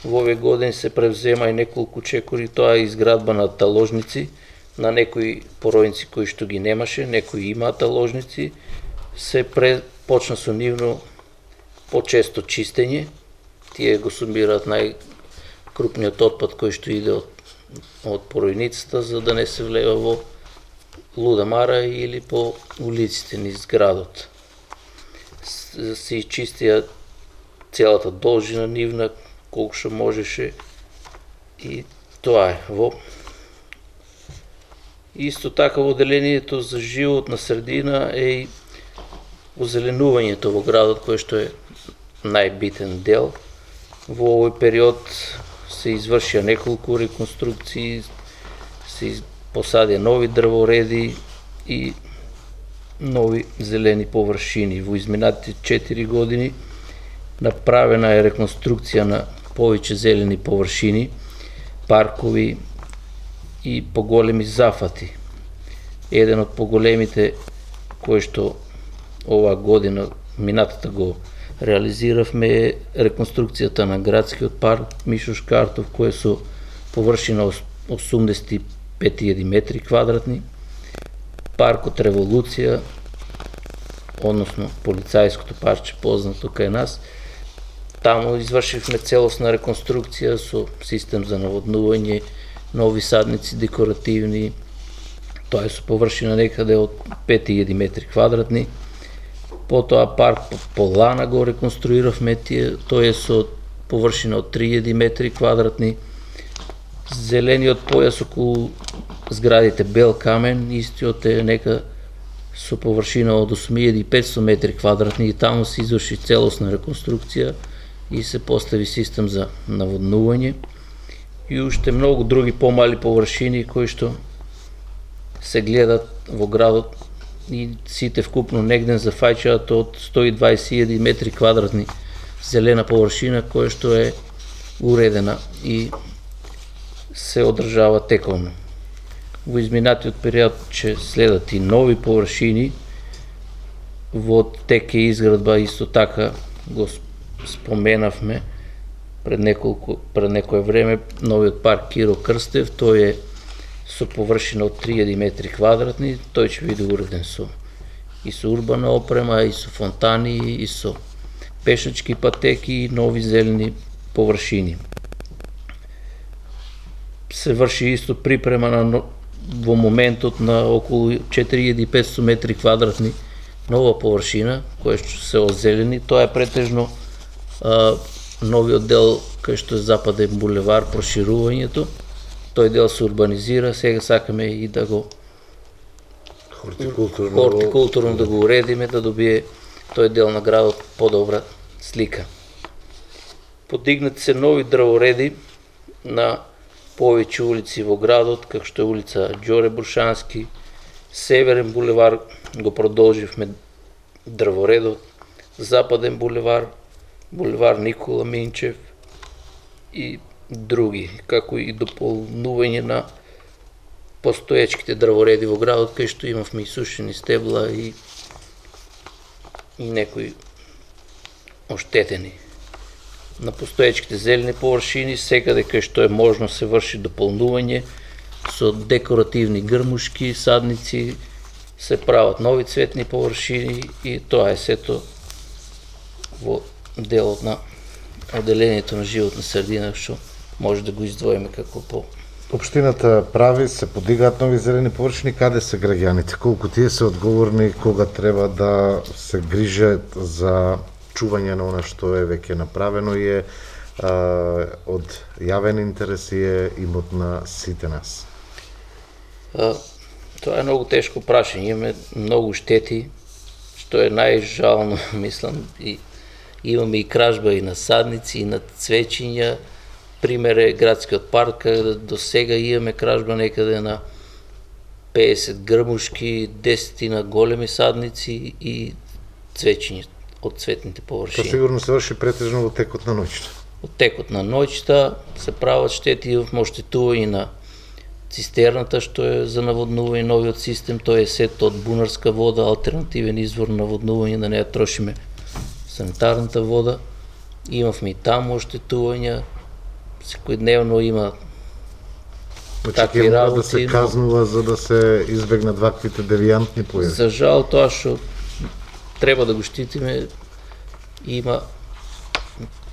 во овие години се превзема и неколку чекори, тоа е изградба на таложници, на некои поројници кои што ги немаше, некои имаат таложници, се почна со нивно почесто чистење, тие го сумираат најкрупниот отпад кој што иде од поројницата, за да не се влева во Луда Мара или по улиците низ градот. Се изчистија целата должина нивна, колку што можеше, и тоа е. Исто така во делението за животна средина е и озеленувањето во градот, кој што е најбитен дел. Во овој период се извршија неколку реконструкции, се посадија нови дрвореди и нови зелени површини. Во изминатите 4 години направена е реконструкција на повеќе зелени површини, паркови и поголеми зафати. Еден од поголемите кој што оваа година, минатата го реализиравме, е реконструкцијата на градскиот парк Мишо Шкартов, кој е со површина 85.000 метри квадратни, паркот Револуција, односно полицајското парче познато кај нас. Таму извршивме целосна реконструкција со систем за наводнување, нови садници декоративни, тоа е со површина некаде од 5.000 метри квадратни. Потоа парк Полана го реконструиравме, тој е со површина од 3.000 метри квадратни. Зелениот појас околу зградите Бел Камен, истиот е нека со површина од 8.500 метри квадратни, и таму се изврши целосна реконструкција и се постави систем за наводнување. И уште многу други помали површини кои што се гледат во градот, и сите вкупно негден зафаќаат од 120.000 метри квадратни зелена површина која што е уредена и се одржава тековно. Во изминатиот период ќе следат и нови површини, во тек е изградба, исто така го споменавме пред некое време, новиот парк Киро Крстев. Тој е со површина од 3.000 метри квадратни, тој ќе биде уреден и со урбана опрема, и со фонтани, и со пешачки патеки, и нови зелени површини. Се врши исто припрема во моментот на околу 4500 метри квадратни нова површина, која што се озелени. Тоа е претежно новиот дел кај што е Западен булевар, проширувањето. Тој дел се урбанизира, сега сакаме и да го хортикултурно да го уредиме, да добие тој дел на градот подобра слика. Подигнати се нови дрвореди на повеќе улици во градот, како што е улица Ѓоре Брушански, Северен булевар го продолживме дрворедот, Западен булевар, булевар Никола Минчев и други, како и дополнување на постоечките дрвореди во градот, кај што имавме и сушени стебла и некои оштетени. На постоечките зелени површини, секаде кај што е можно се врши дополнување со декоративни грмушки, садници, се прават нови цветни површини и тоа е сето во делот на оделението на животна средина, што може да го издвоиме како по... Општината прави, се подигаат нови зелени површини, каде се граѓаните? Колку тие се одговорни, кога треба да се грижат за чување на она што е веќе направено и е од јавен интерес и е имот на сите нас? Тоа е многу тешко прашање, имаме многу штети, што е најжално, мислам, и имаме и кражба и на садници, и на цвеќиња. Пример е градскиот парк, каде до сега имаме кражба некаде на 50 грмушки, 10 на големи садници и цвеќиња од цветните површини. Тоа сигурно се врши претежно во текот на ноќта. Од текот на ноќта се прават штети, имавме оштетување на цистерната што е за наводнување, новиот систем, тој е сето од бунарска вода, алтернативен извор на наводнување, да не ја трошиме санитарната вода. Имавме и таму оштетувања, секојдневно има такви работи. Да се казнува за да се избегнат ваквите девијантни појави. За жал, тоа што треба да го штитиме, има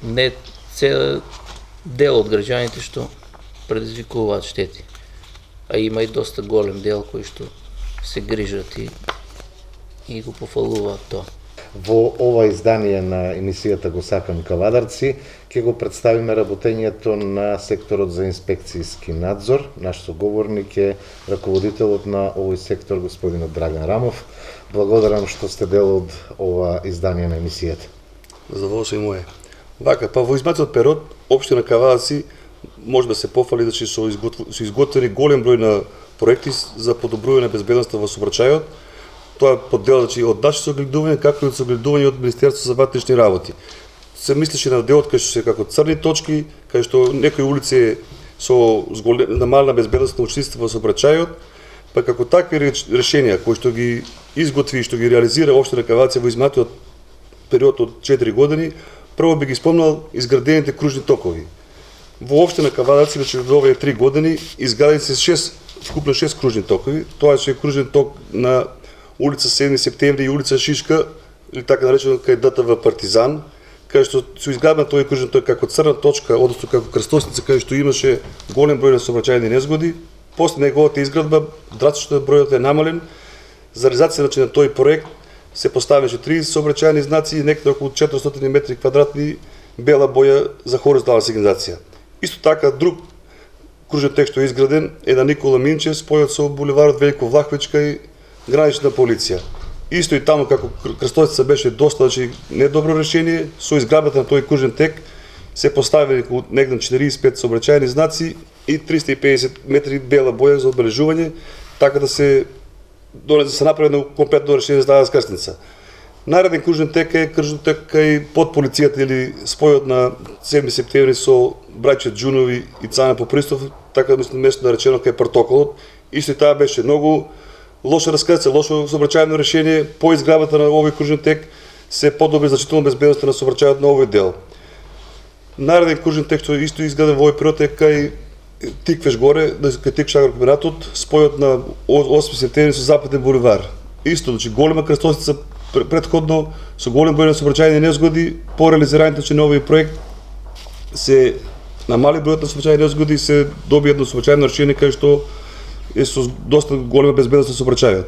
не цел дел од граѓаните што предизвикуваат штети, а има и доста голем дел кои што се грижат и го пофалуваат тоа. Во ова издание на емисијата Го сакам Кавадарци ќе го представиме работењето на секторот за инспекцијски надзор. Наш соговорник е раководителот на овој сектор, господинот Драган Рамов. Благодарам што сте дел од ова издание на емисијата. Задоволство и мое. Вака, па во изминатиот период, општина Кавадарци може да се пофали да со изготвени голем број на проекти за подобрување на безбедноста во сообраќајот. Тоа е под дел од нашите согледувања, както и од согледување од Министерството за вътрешни работи. Се мислеше на делот кај што се како црни точки, кај што некои улици со намалена безбедност на учениците во сообраќајот, па како такви решенија кои што ги изготви и што ги реализира општина Кавадарци во изминатиот период од 4 години, прво би ги спомнал изградените кружни токови. Во општина Кавадарци веќе во овие 3 години изградени се вкупно 6 кружни токови. Тоа е кружен ток на улица 7 септември и улица Шишка, или така наречено кај ДТВ Партизан, кај што се изградена тој кружен ток како црна точка, односно како крстосница, кај што имаше голем број на сообраќајни незгоди. После неговата изградба драстично бројот е намален. За реализација на тој проект се поставеше 30 сообраќајни знаци и некаде околу 400 метри квадратни бела боја за хоризонтална сигнализација. Исто така друг кружен ток што е изграден е на Никола Минчев, спојот со булеварот Велико Влаховичка и гранична полиција. Исто и таму како крстосница беше доста недобро решение, со изградбата на тој кружен тек се поставени негде 45 сообраќајни знаци и 350 метри бела боја за одбележување, така да се направи едно комплетно решение за таа скрсница. Нареден кружен тек е кружен тек кај под полицијата или спојот на 7 септември со браќа Џунови и Цана Попристов, така мислам место наречено кај протоколот. Исто и таа беше многу лоша раскрсница, лошо сообраќајно решение. По изградбата на овој кружен тек се подобри значително безбедноста на сообраќајот на овој дел. Нареден кружен тек што исто изграден во овој период е кај Тиквеш горе, кај Тиквеш агрокомбинатот, спојот на 8 септември со Западен булевар. Исто, голема крстосница предходно со голем број на сообраќајни незгоди. По реализирањето на овој проект се намали бројот на сообраќајни незгоди и се доби едно сообраќајно решение кај што е со доста голема безбедност на сообраќајот.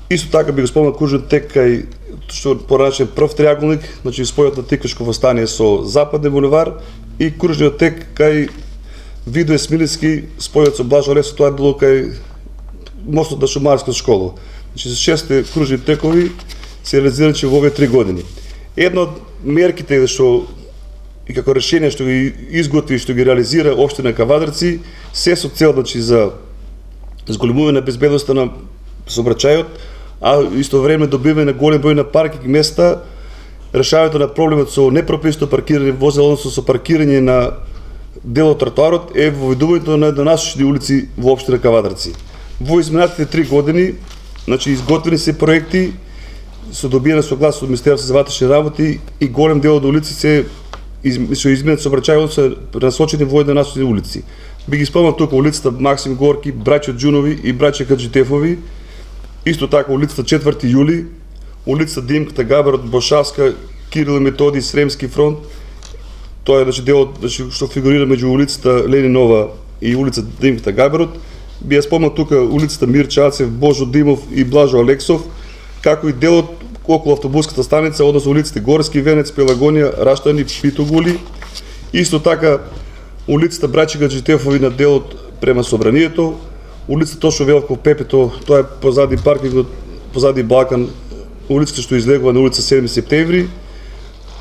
Исто така би го спомнал кружен тек кај што поранешен прв триаголник, значи спојот на Тиквишко востание со Западен булевар и кружниот тек кај Видое Смилиски, спојот со Блажо Лесо, тоа е било кај мостот на Шумарската школа. Значи за 6 кружни текови се реализирани во овие 3 години. Една од мерките што и како решение што ги изготви и што ги реализира општина Кавадарци се со цел за зголемување на безбедноста на сообраќајот, а истовремено добивање на голем број на паркинг места, решавањето на проблемот со непрописно паркирање возила, односно со паркирање на дел од тротоарот е воведувањето на денасочни улици во општина Кавадарци. Во изминатите 3 години, значи изготвени се проекти со добиена согласност од Министерството за ватрешни работи и голем дел од улици се изменет сообраќајот се пренасочени во денасочни улици. Би ги спомнал тука улицата Максим Горки, Браќа Џунови и Браќа Каджитефови, исто така улицата 4 јули, улицата Димката Габарот, Бошавска, Кирил и Методи, Сремски фронт. Тоа е дел што фигурира меѓу улицата Ленинова и улица Димката Габарот. Би ја спомнал тука улицата Мир Чацев, Божо Димов и Блажо Алексов, како и делот околу автобуската станица, односно улиците Горски Венец, Пелагонија, Раштани, Питогули. Исто така улицата Браќа Каджитефови на делот према Собранието, улицата Тошо Велков Пепето, тоа е позади паркингот, позади Балкан, улицата што излегува на улица 7 септември,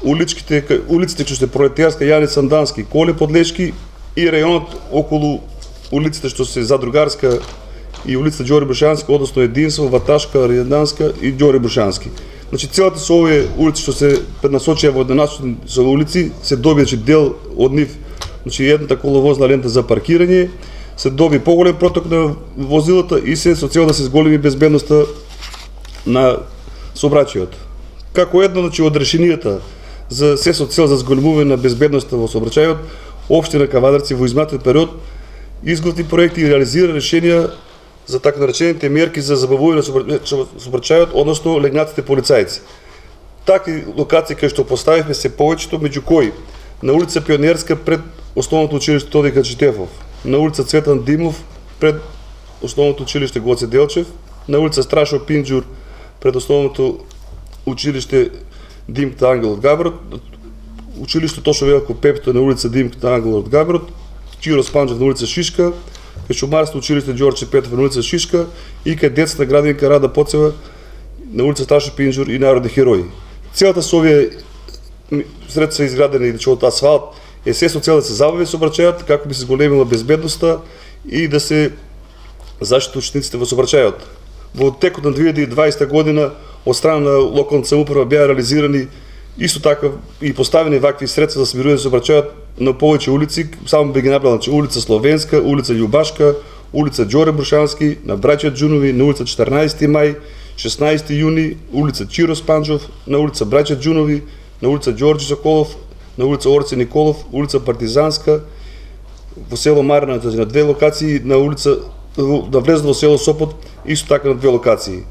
улиците што се Пролетарска, Јани Сандански, Коле Подлешки и рајонот околу улиците што се Задругарска и улицата Ѓоре Бушански, односно Единство, Ваташка, Ријаданска и Ѓоре Бушански. Значи целата со овие улици што се пренасочија во денасочни со улици се доби дел од нив, значи едната коловозна лента за паркирање, се доби поголем проток на возилата и се со цел да се зголеми безбедноста на сообраќајот. Како едно од решенијата за се со цел за зголемување на безбедноста во сообраќајот, општина Кавадарци во изминатиот период изготви проекти и реализира решенија за така наречените мерки за забавување на сообраќајот, односно легнатите полицајци. Такви локации кај што поставивме се повеќето, меѓу кои на улица Пионерска пред основното училиште Тоди Каджитефов, на улица Цветан Димов пред основното училиште Гоце Делчев, на улица Страшо Пинџур пред основното училиште Димката Ангел од Габрот, училиште Тошо Велко Пепето на улица Димката Ангел од Габрот, Чиро Спанџев на улица Шишка, кај Шумарско училиште Ѓорче Петов на улица Шишка и кај детската градинка Рада Поцева на улица Страшо Пинџур и Народни херои. Целата со овие средства изградени од асфалт е се со цел да се забави сообраќајот, како би се зголемила безбедноста и да се заштити учениците во сообраќајот. Во текот на 2020 година од страна на локалната самоуправа беа реализирани исто така и поставени вакви средства за смирување сообраќајот на повеќе улици, само би ги набрал, значи улица Словенска, улица Љубашка, улица Ѓоре Брушански, на Браќа Џунови, на улица 14 мај, 16 јуни, улица Чиро Спанџов, на улица Браќа Џунови, на улица Ѓорѓи Соколов, на улица Орце Николов, улица Партизанска, во село Марина на 2 локации, на влезло во село Сопот исто така на 2 локации.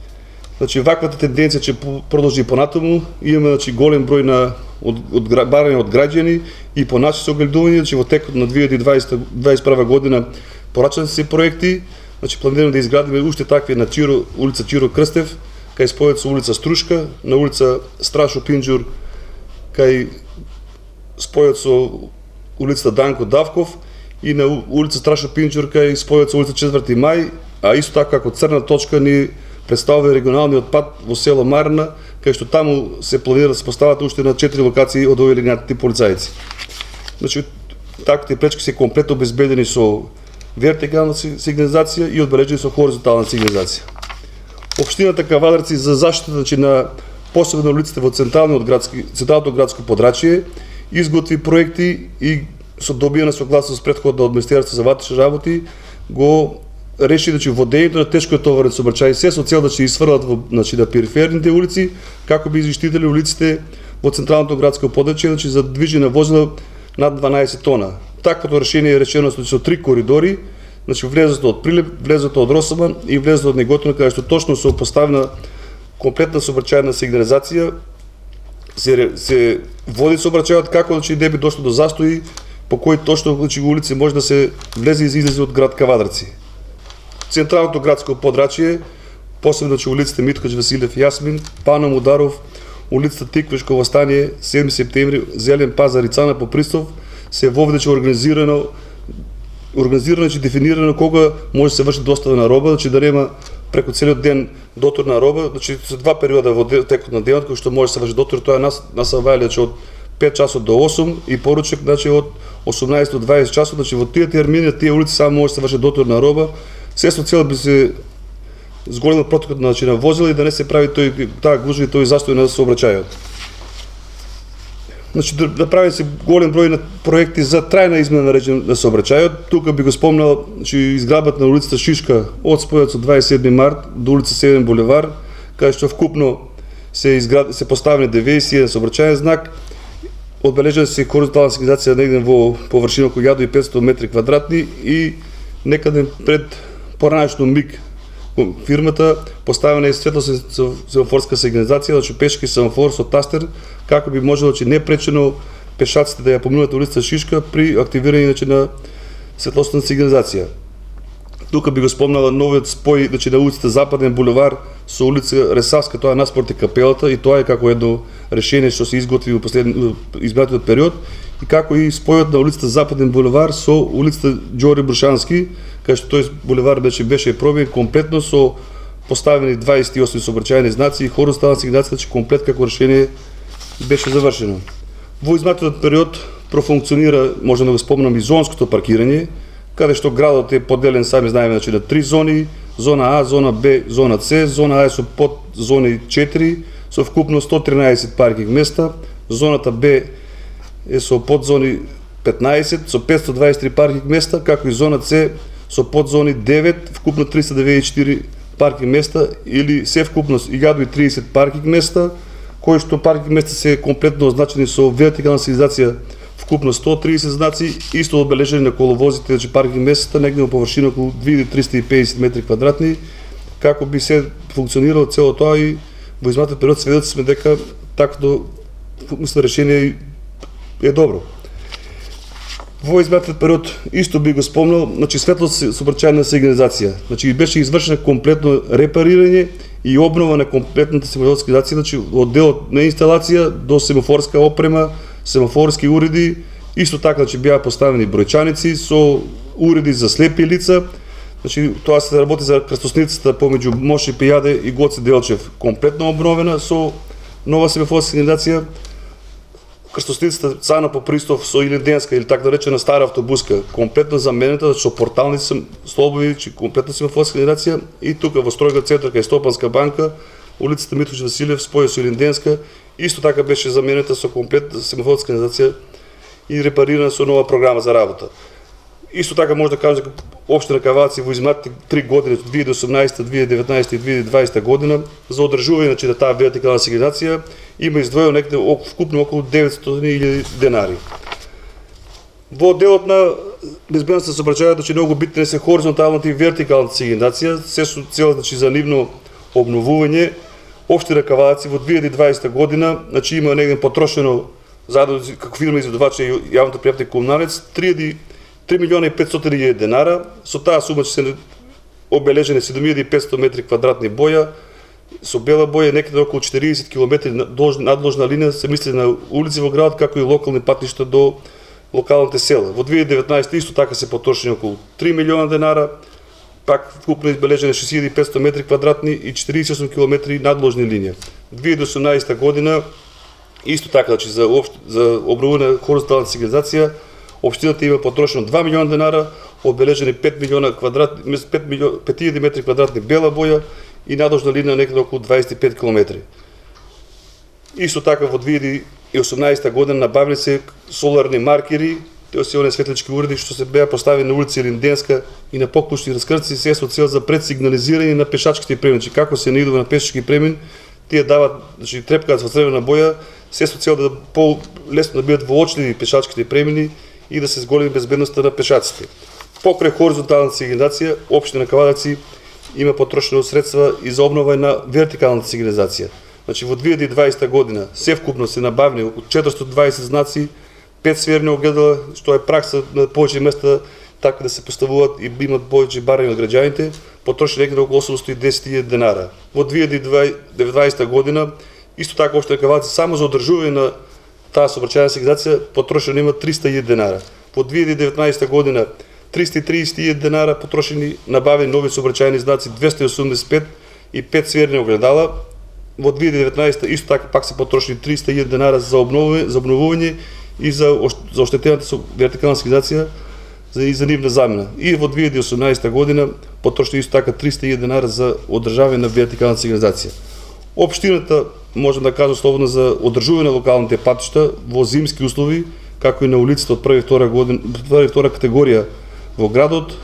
Значи ваквата тенденција ќе продолжи понатаму, имаме значи голем број на барања од граѓани и по начин се огледување, значи во текот на 2021 година порачани се проекти, значи планираме да изградиме уште такви на улица Чиро Крстев, кај спојот со улица Струшка, на улица Страшо Пинџур, кај спојот со улицата Данко Давков и на улица Страшо Пинџур кај спојот со улица 4 мај, а исто така како црна точка ни представува регионалниот пат во село Марина, кај што таму се планира да се постават уште на 4 локации од овие легнатите полицајци. Значи, таквите пречки се комплетно обезбедени со вертикална сигнализација и одбележени со хоризонтална сигнализација. Општината Кавадарци за заштита значи, на посебно улиците во централното градско подрачје изготви проекти и со добиена согласност претходно од Министерството за ватрешни работи го реши значи водењето на тешкотоварен сообраќај се со цел да се изфрлат значи на периферните улици како би заштитили улиците во централното градско подрачје значи за движење на возила над 12 тона. Таквото решение е решено со 3 коридори, значи влезото од Прилеп, влезото од Росоман и влезото од Неготино, каде што точно се поставена комплетна сообраќајна сигнализација се води сообраќајот како значи не би дошло до застои, по кои точно значи улици може да се влезе и излезе од град Кавадарци. Централното градско подрачје, посебно значи улиците Миткоч, Василев, Јасмин, Пана Мударов, улицата Тиквешко Востание, 7 септември, Зелен пазар и Цана Попристов се воведече организирано и дефинирано кога може да се врши достава на роба, значи да нема преку целиот ден дотор на роба, значи се два периода во текот на денот кој што може да се врши дотор, тоа е нас значи од 5 часот до 8 и поручек значи од 18 до 20 часот, значи во тие термини, тие улици само може да се врши дотор на роба, се со цел би се зголемил протокот значи на возила и да не се прави таа гужва и тој застој на сообраќајот. Значи да прави се голем број на проекти за трајна измена на режим на сообраќајот. Тука би го спомнал значи изградбата на улицата Шишка од спојот со 27 март до улица Северен булевар, каде што вкупно се поставени 91 сообраќајен знак, одбележена се хоризонтална сигнализација негде во површина околу 1500 метри квадратни и некаде пред поранешно МИГ фирмата поставена е светло-семафорска сигнализација, значи пешки семафор со тастер, како би можело значи непречено пешаците да ја поминуваат улицата Шишка при активирање значи на светлосна сигнализација. Тука би го спомнала новиот спој значи на улицата Западен булевар со улица Ресавска, тоа е наспроти капелата и тоа е како едно решение што се изготви во изминатиот период и како и спојот на улицата Западен булевар со улицата Ѓорѓе Брушански, каде што тој булевар беше пробиен комплетно со поставени 28 сообраќајни знаци и хоризонтална сигнализација, значи комплет како решение беше завршено. Во изминатиот период профункционира, може да го спомнам, и зонското паркирање, каде што градот е поделен, сами знаеме, значи на 3 зони, зона А, зона Б, зона С, зона А е со под зони 4, со вкупно 113 паркинг места, зоната Б е со подзони 15, со 523 паркинг места, како и зона С со подзони 9, вкупно 394 паркинг места или се вкупно 1030 паркинг места, кои што паркинг места се комплетно означени со вертикална сигнализација, вкупно 130 знаци, исто одбележени на коловозите, значи паркинг местата негде во површина околу 2350 метри квадратни, како би се функционирало цело тоа и во изминатиот период сведоци сме дека такото решение е добро. Во изминатиот период исто би го спомнал, значи светло-сообраќајна сигнализација, значи беше извршена комплетно репарирање и обнова на комплетната сигнализација, значи од делот на инсталација до семафорска опрема, семафорски уреди, исто така значи беа поставени бројчаници со уреди за слепи лица. Значи тоа се работи за крстосницата помеѓу Моше Пијаде и Гоце Делчев, комплетно обновена со нова семафорска сигнализација. Крстосницата Цана Попристов со Илинденска или така наречена стара автобуска, комплетно заменета со портални столбови, комплетна семафорска сигнализација и тука во стројга центар кај Стопанска банка, улицата Митрош Василев, спој со Илинденска, исто така беше заменета со комплетна семафорска сигнализација и репарирана со нова програма за работа. Исто така може да кажем дека општина Кавадарци во изминатите 3 години, 2018, 2019 и 2020 година, за одржување на таа вертикална сигнализација има издвоено некаде вкупно околу 900.000 денари. Во делот на безбедноста на сообраќајот, значи многу битни се хоризонталната и вертикалната сигнализација, се со цел значи за нивно обновување. Општина Кавадарци во 2020 година, значи има негде потрошено заедно како фирма изведувач и јавното пријавник комуналец 3.500.000 денара. Со таа сума ќе се обележени 7.500 метри квадратни боја, со бела боја некаде околу 40 км надложна линија се мисли на улици во градот, како и локални патишта до локалните села. Во 2019 исто така се потрошени околу 3 милиона денара, пак вкупно избележени 6500 метри квадратни и 48 км надложни линија. 2018 година исто така, значи за обновување на хоризонтална сигнализација, општината има потрошено 2 милиона денара, одбележени 5000 метри квадратни бела боја и надложна линија некаде околу 25 км. Исто така во 2018 година набавени се соларни маркери, тоа се оние светлички уреди што се беа поставени на улица Илинденска и на поклучни раскрци, се со цел за предсигнализирање на пешачките премини. Како се наидува на пешачки премин, тие дават, значи трепкаат во црвена боја, се со цел да по-лесно да бидат воочливи пешачките премини и да се зголеми безбедноста на пешаците. Покрај хоризонталната сигнализација, општина Кавадарци има потрошено средства и за обнова на вертикалната сигнализација. Значи во 2020 година севкупно се набавени околу 420 знаци, 5 сферни огледала, што е пракса на повеќе места така да се поставуваат и имат повеќе барања од граѓаните, потроши некаде околу 810.000 денара. Во 2019 година исто така општина Кавалци само за одржување на таа сообраќајна сигнализација потрошено има 300.000 денара. Во 2019 година 330.000 денара потрошени, набавени нови сообраќајни знаци 285 и 5 сферни огледала. Во 2019 исто така пак се потрошени 300.000 денара за обновување и за оштетената со вертикална сигнализација и за нивна замена. И во 2018 година потрошени исто така 300.000 денара за одржавање на вертикална сигнализација. Општината можам да кажам слободно за одржување на локалните патишта во зимски услови, како и на улиците од прва и втора категорија во градот,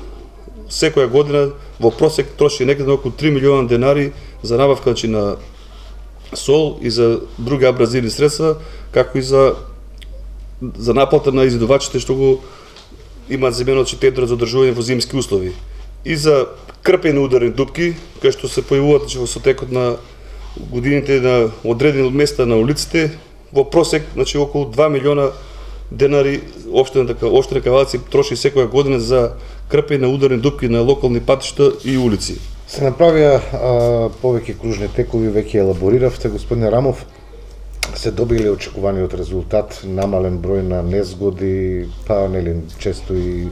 секоја година во просек троши некаде околу 3 милиона денари за набавка на сол и за други абразивни средства, како и за наплата на изидувачите што го имаат земено тендер за одржување во зимски услови. И за крпење на ударни дупки, кои што се појавуваат во сотекот на годините на одредени места на улиците, во просек околу 2 милиона денари општина Кавалци троши секоја година за крпење на ударни дупки на локални патишта и улици. Се направија повеќе кружни текови, веќе елабориравте, господине Рамов, се добили очекуваниот резултат, намален број на незгоди, па често и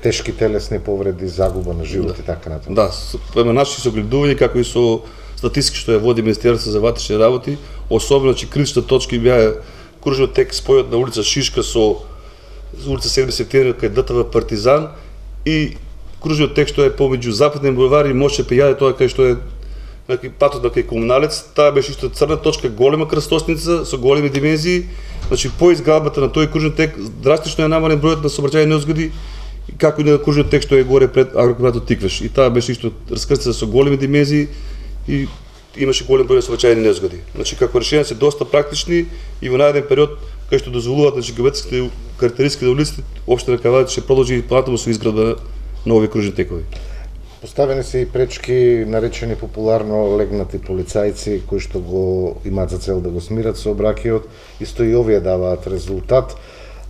тешки телесни повреди, загуба на живот и така натаму. Да, према наши согледувања, како и со статистики што ја води Министерството за ватрешни работи, особено че критичните точки беа кружниот тек спојот на улица Шишка со улица 7 септември кај ДТВ Партизан и кружниот тек што е помеѓу Западен булевар и Моше Пејаде, тоа кај што е патот на кај Комуналец, таа беше исто црна точка, голема крстосница со големи димензии. Значи по изградбата на тој кружен тек драстично е намален бројот на сообраќајни незгоди, како и на кружниот тек што е горе пред агрокомбинатот Тиквеш. И таа беше исто раскрстена со големи димензии и имаше голем број на сообраќајни незгоди. Значи како решенија се доста практични и во нареден период кај што дозволуваат геометриските карактеристики на улиците, општина Кавалци ќе продолжи понатаму со изградба на овие кружни текови. Поставени се и пречки, наречени популарно легнати полицајци, кои што го имаат за цел да го смират сообраќајот, исто и овие даваат резултат.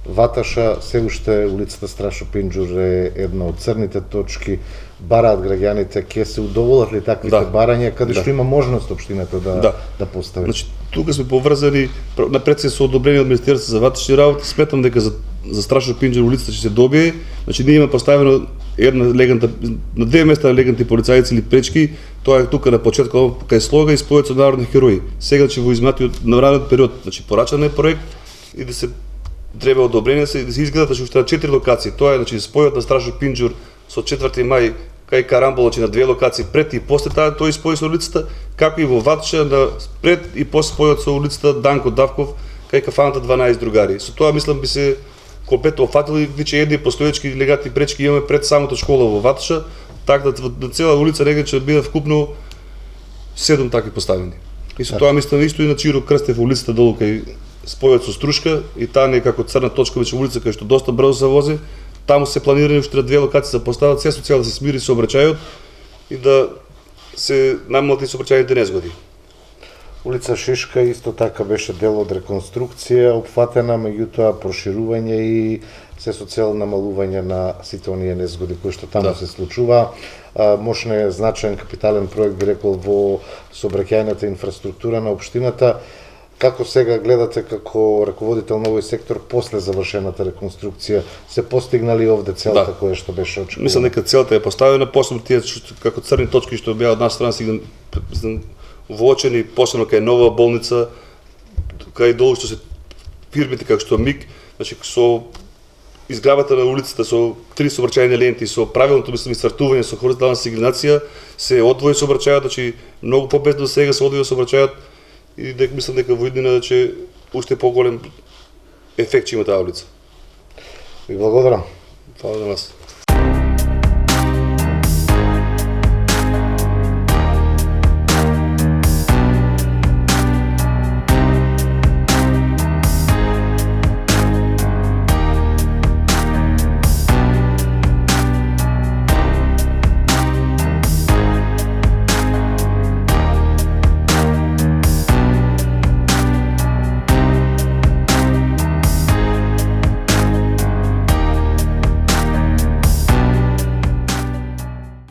Ваташа, се уште улицата Страшо Пинџур е една од црните точки, бараат граѓаните, ќе се удоволат ли таквите барања, каде што има можност општината да постави? Значи, тука сме поврзани, напред се со одобрение од Министерството за ватрешни работи, сметам дека за Страшо Пинџур улицата ќе се добие, значи ние имаме поставено на две места легнати полицајци или пречки, тоа е тука на почетокот кај слога и спојот со народни херои. Сега ќе во изминатиот нареден период, значи порачан е проект и да се треба одобрение да се изградат уште на 4 локации. Тоа е значи спојот на Страшо Пинџур со 4 мај кај Карамбол, значи на 2 локации пред и после тој спој со улицата, како и во Ваташа на пред и после спојот со улицата Данко Давков кај кафаната 12 другари. Со тоа мислам би се компетно офатили веќе едни постоечки легати пречки имаме пред самото школа во Ваташа, така да на цела улица негде ќе биде вкупно 7 такви поставени. И со тоа мислам исто и на Чиро Крстев улицата долу кај спојот со Струшка и таа не како црна точка веќе улица кај што доста брзо се вози. Таму се планирани уште на 2 локации за постават се со цел да се смири сообраќајот и да се намалат и сообраќајните незгоди. Улица Шишка исто така беше дел од реконструкција, опфатена, меѓутоа проширување и се со цел намалување на сите оние незгоди кои што таму се случува. Мощен е значаен капитален проект, би рекол, во сообраќајната инфраструктура на општината. Како сега гледате како раководител на овој сектор после завршената реконструкција, се постигнали овде целта која што беше очекувана? Мислам дека целта е поставена, после тие како црни точки што беа од наша страна воочени, посебно кај нова болница, кај долу што се фирмите како што МИК, значи со изградбата на улицата со 3 сообраќајни ленти, со правилното стартување со хоризонтална сигнализација, се одвои сообраќајот, значи многу побесно сега се одвои сообраќајот и дека мислам дека во иднина ќе уште поголем ефект ќе има таа улица. Ви благодарам. Фала на вас.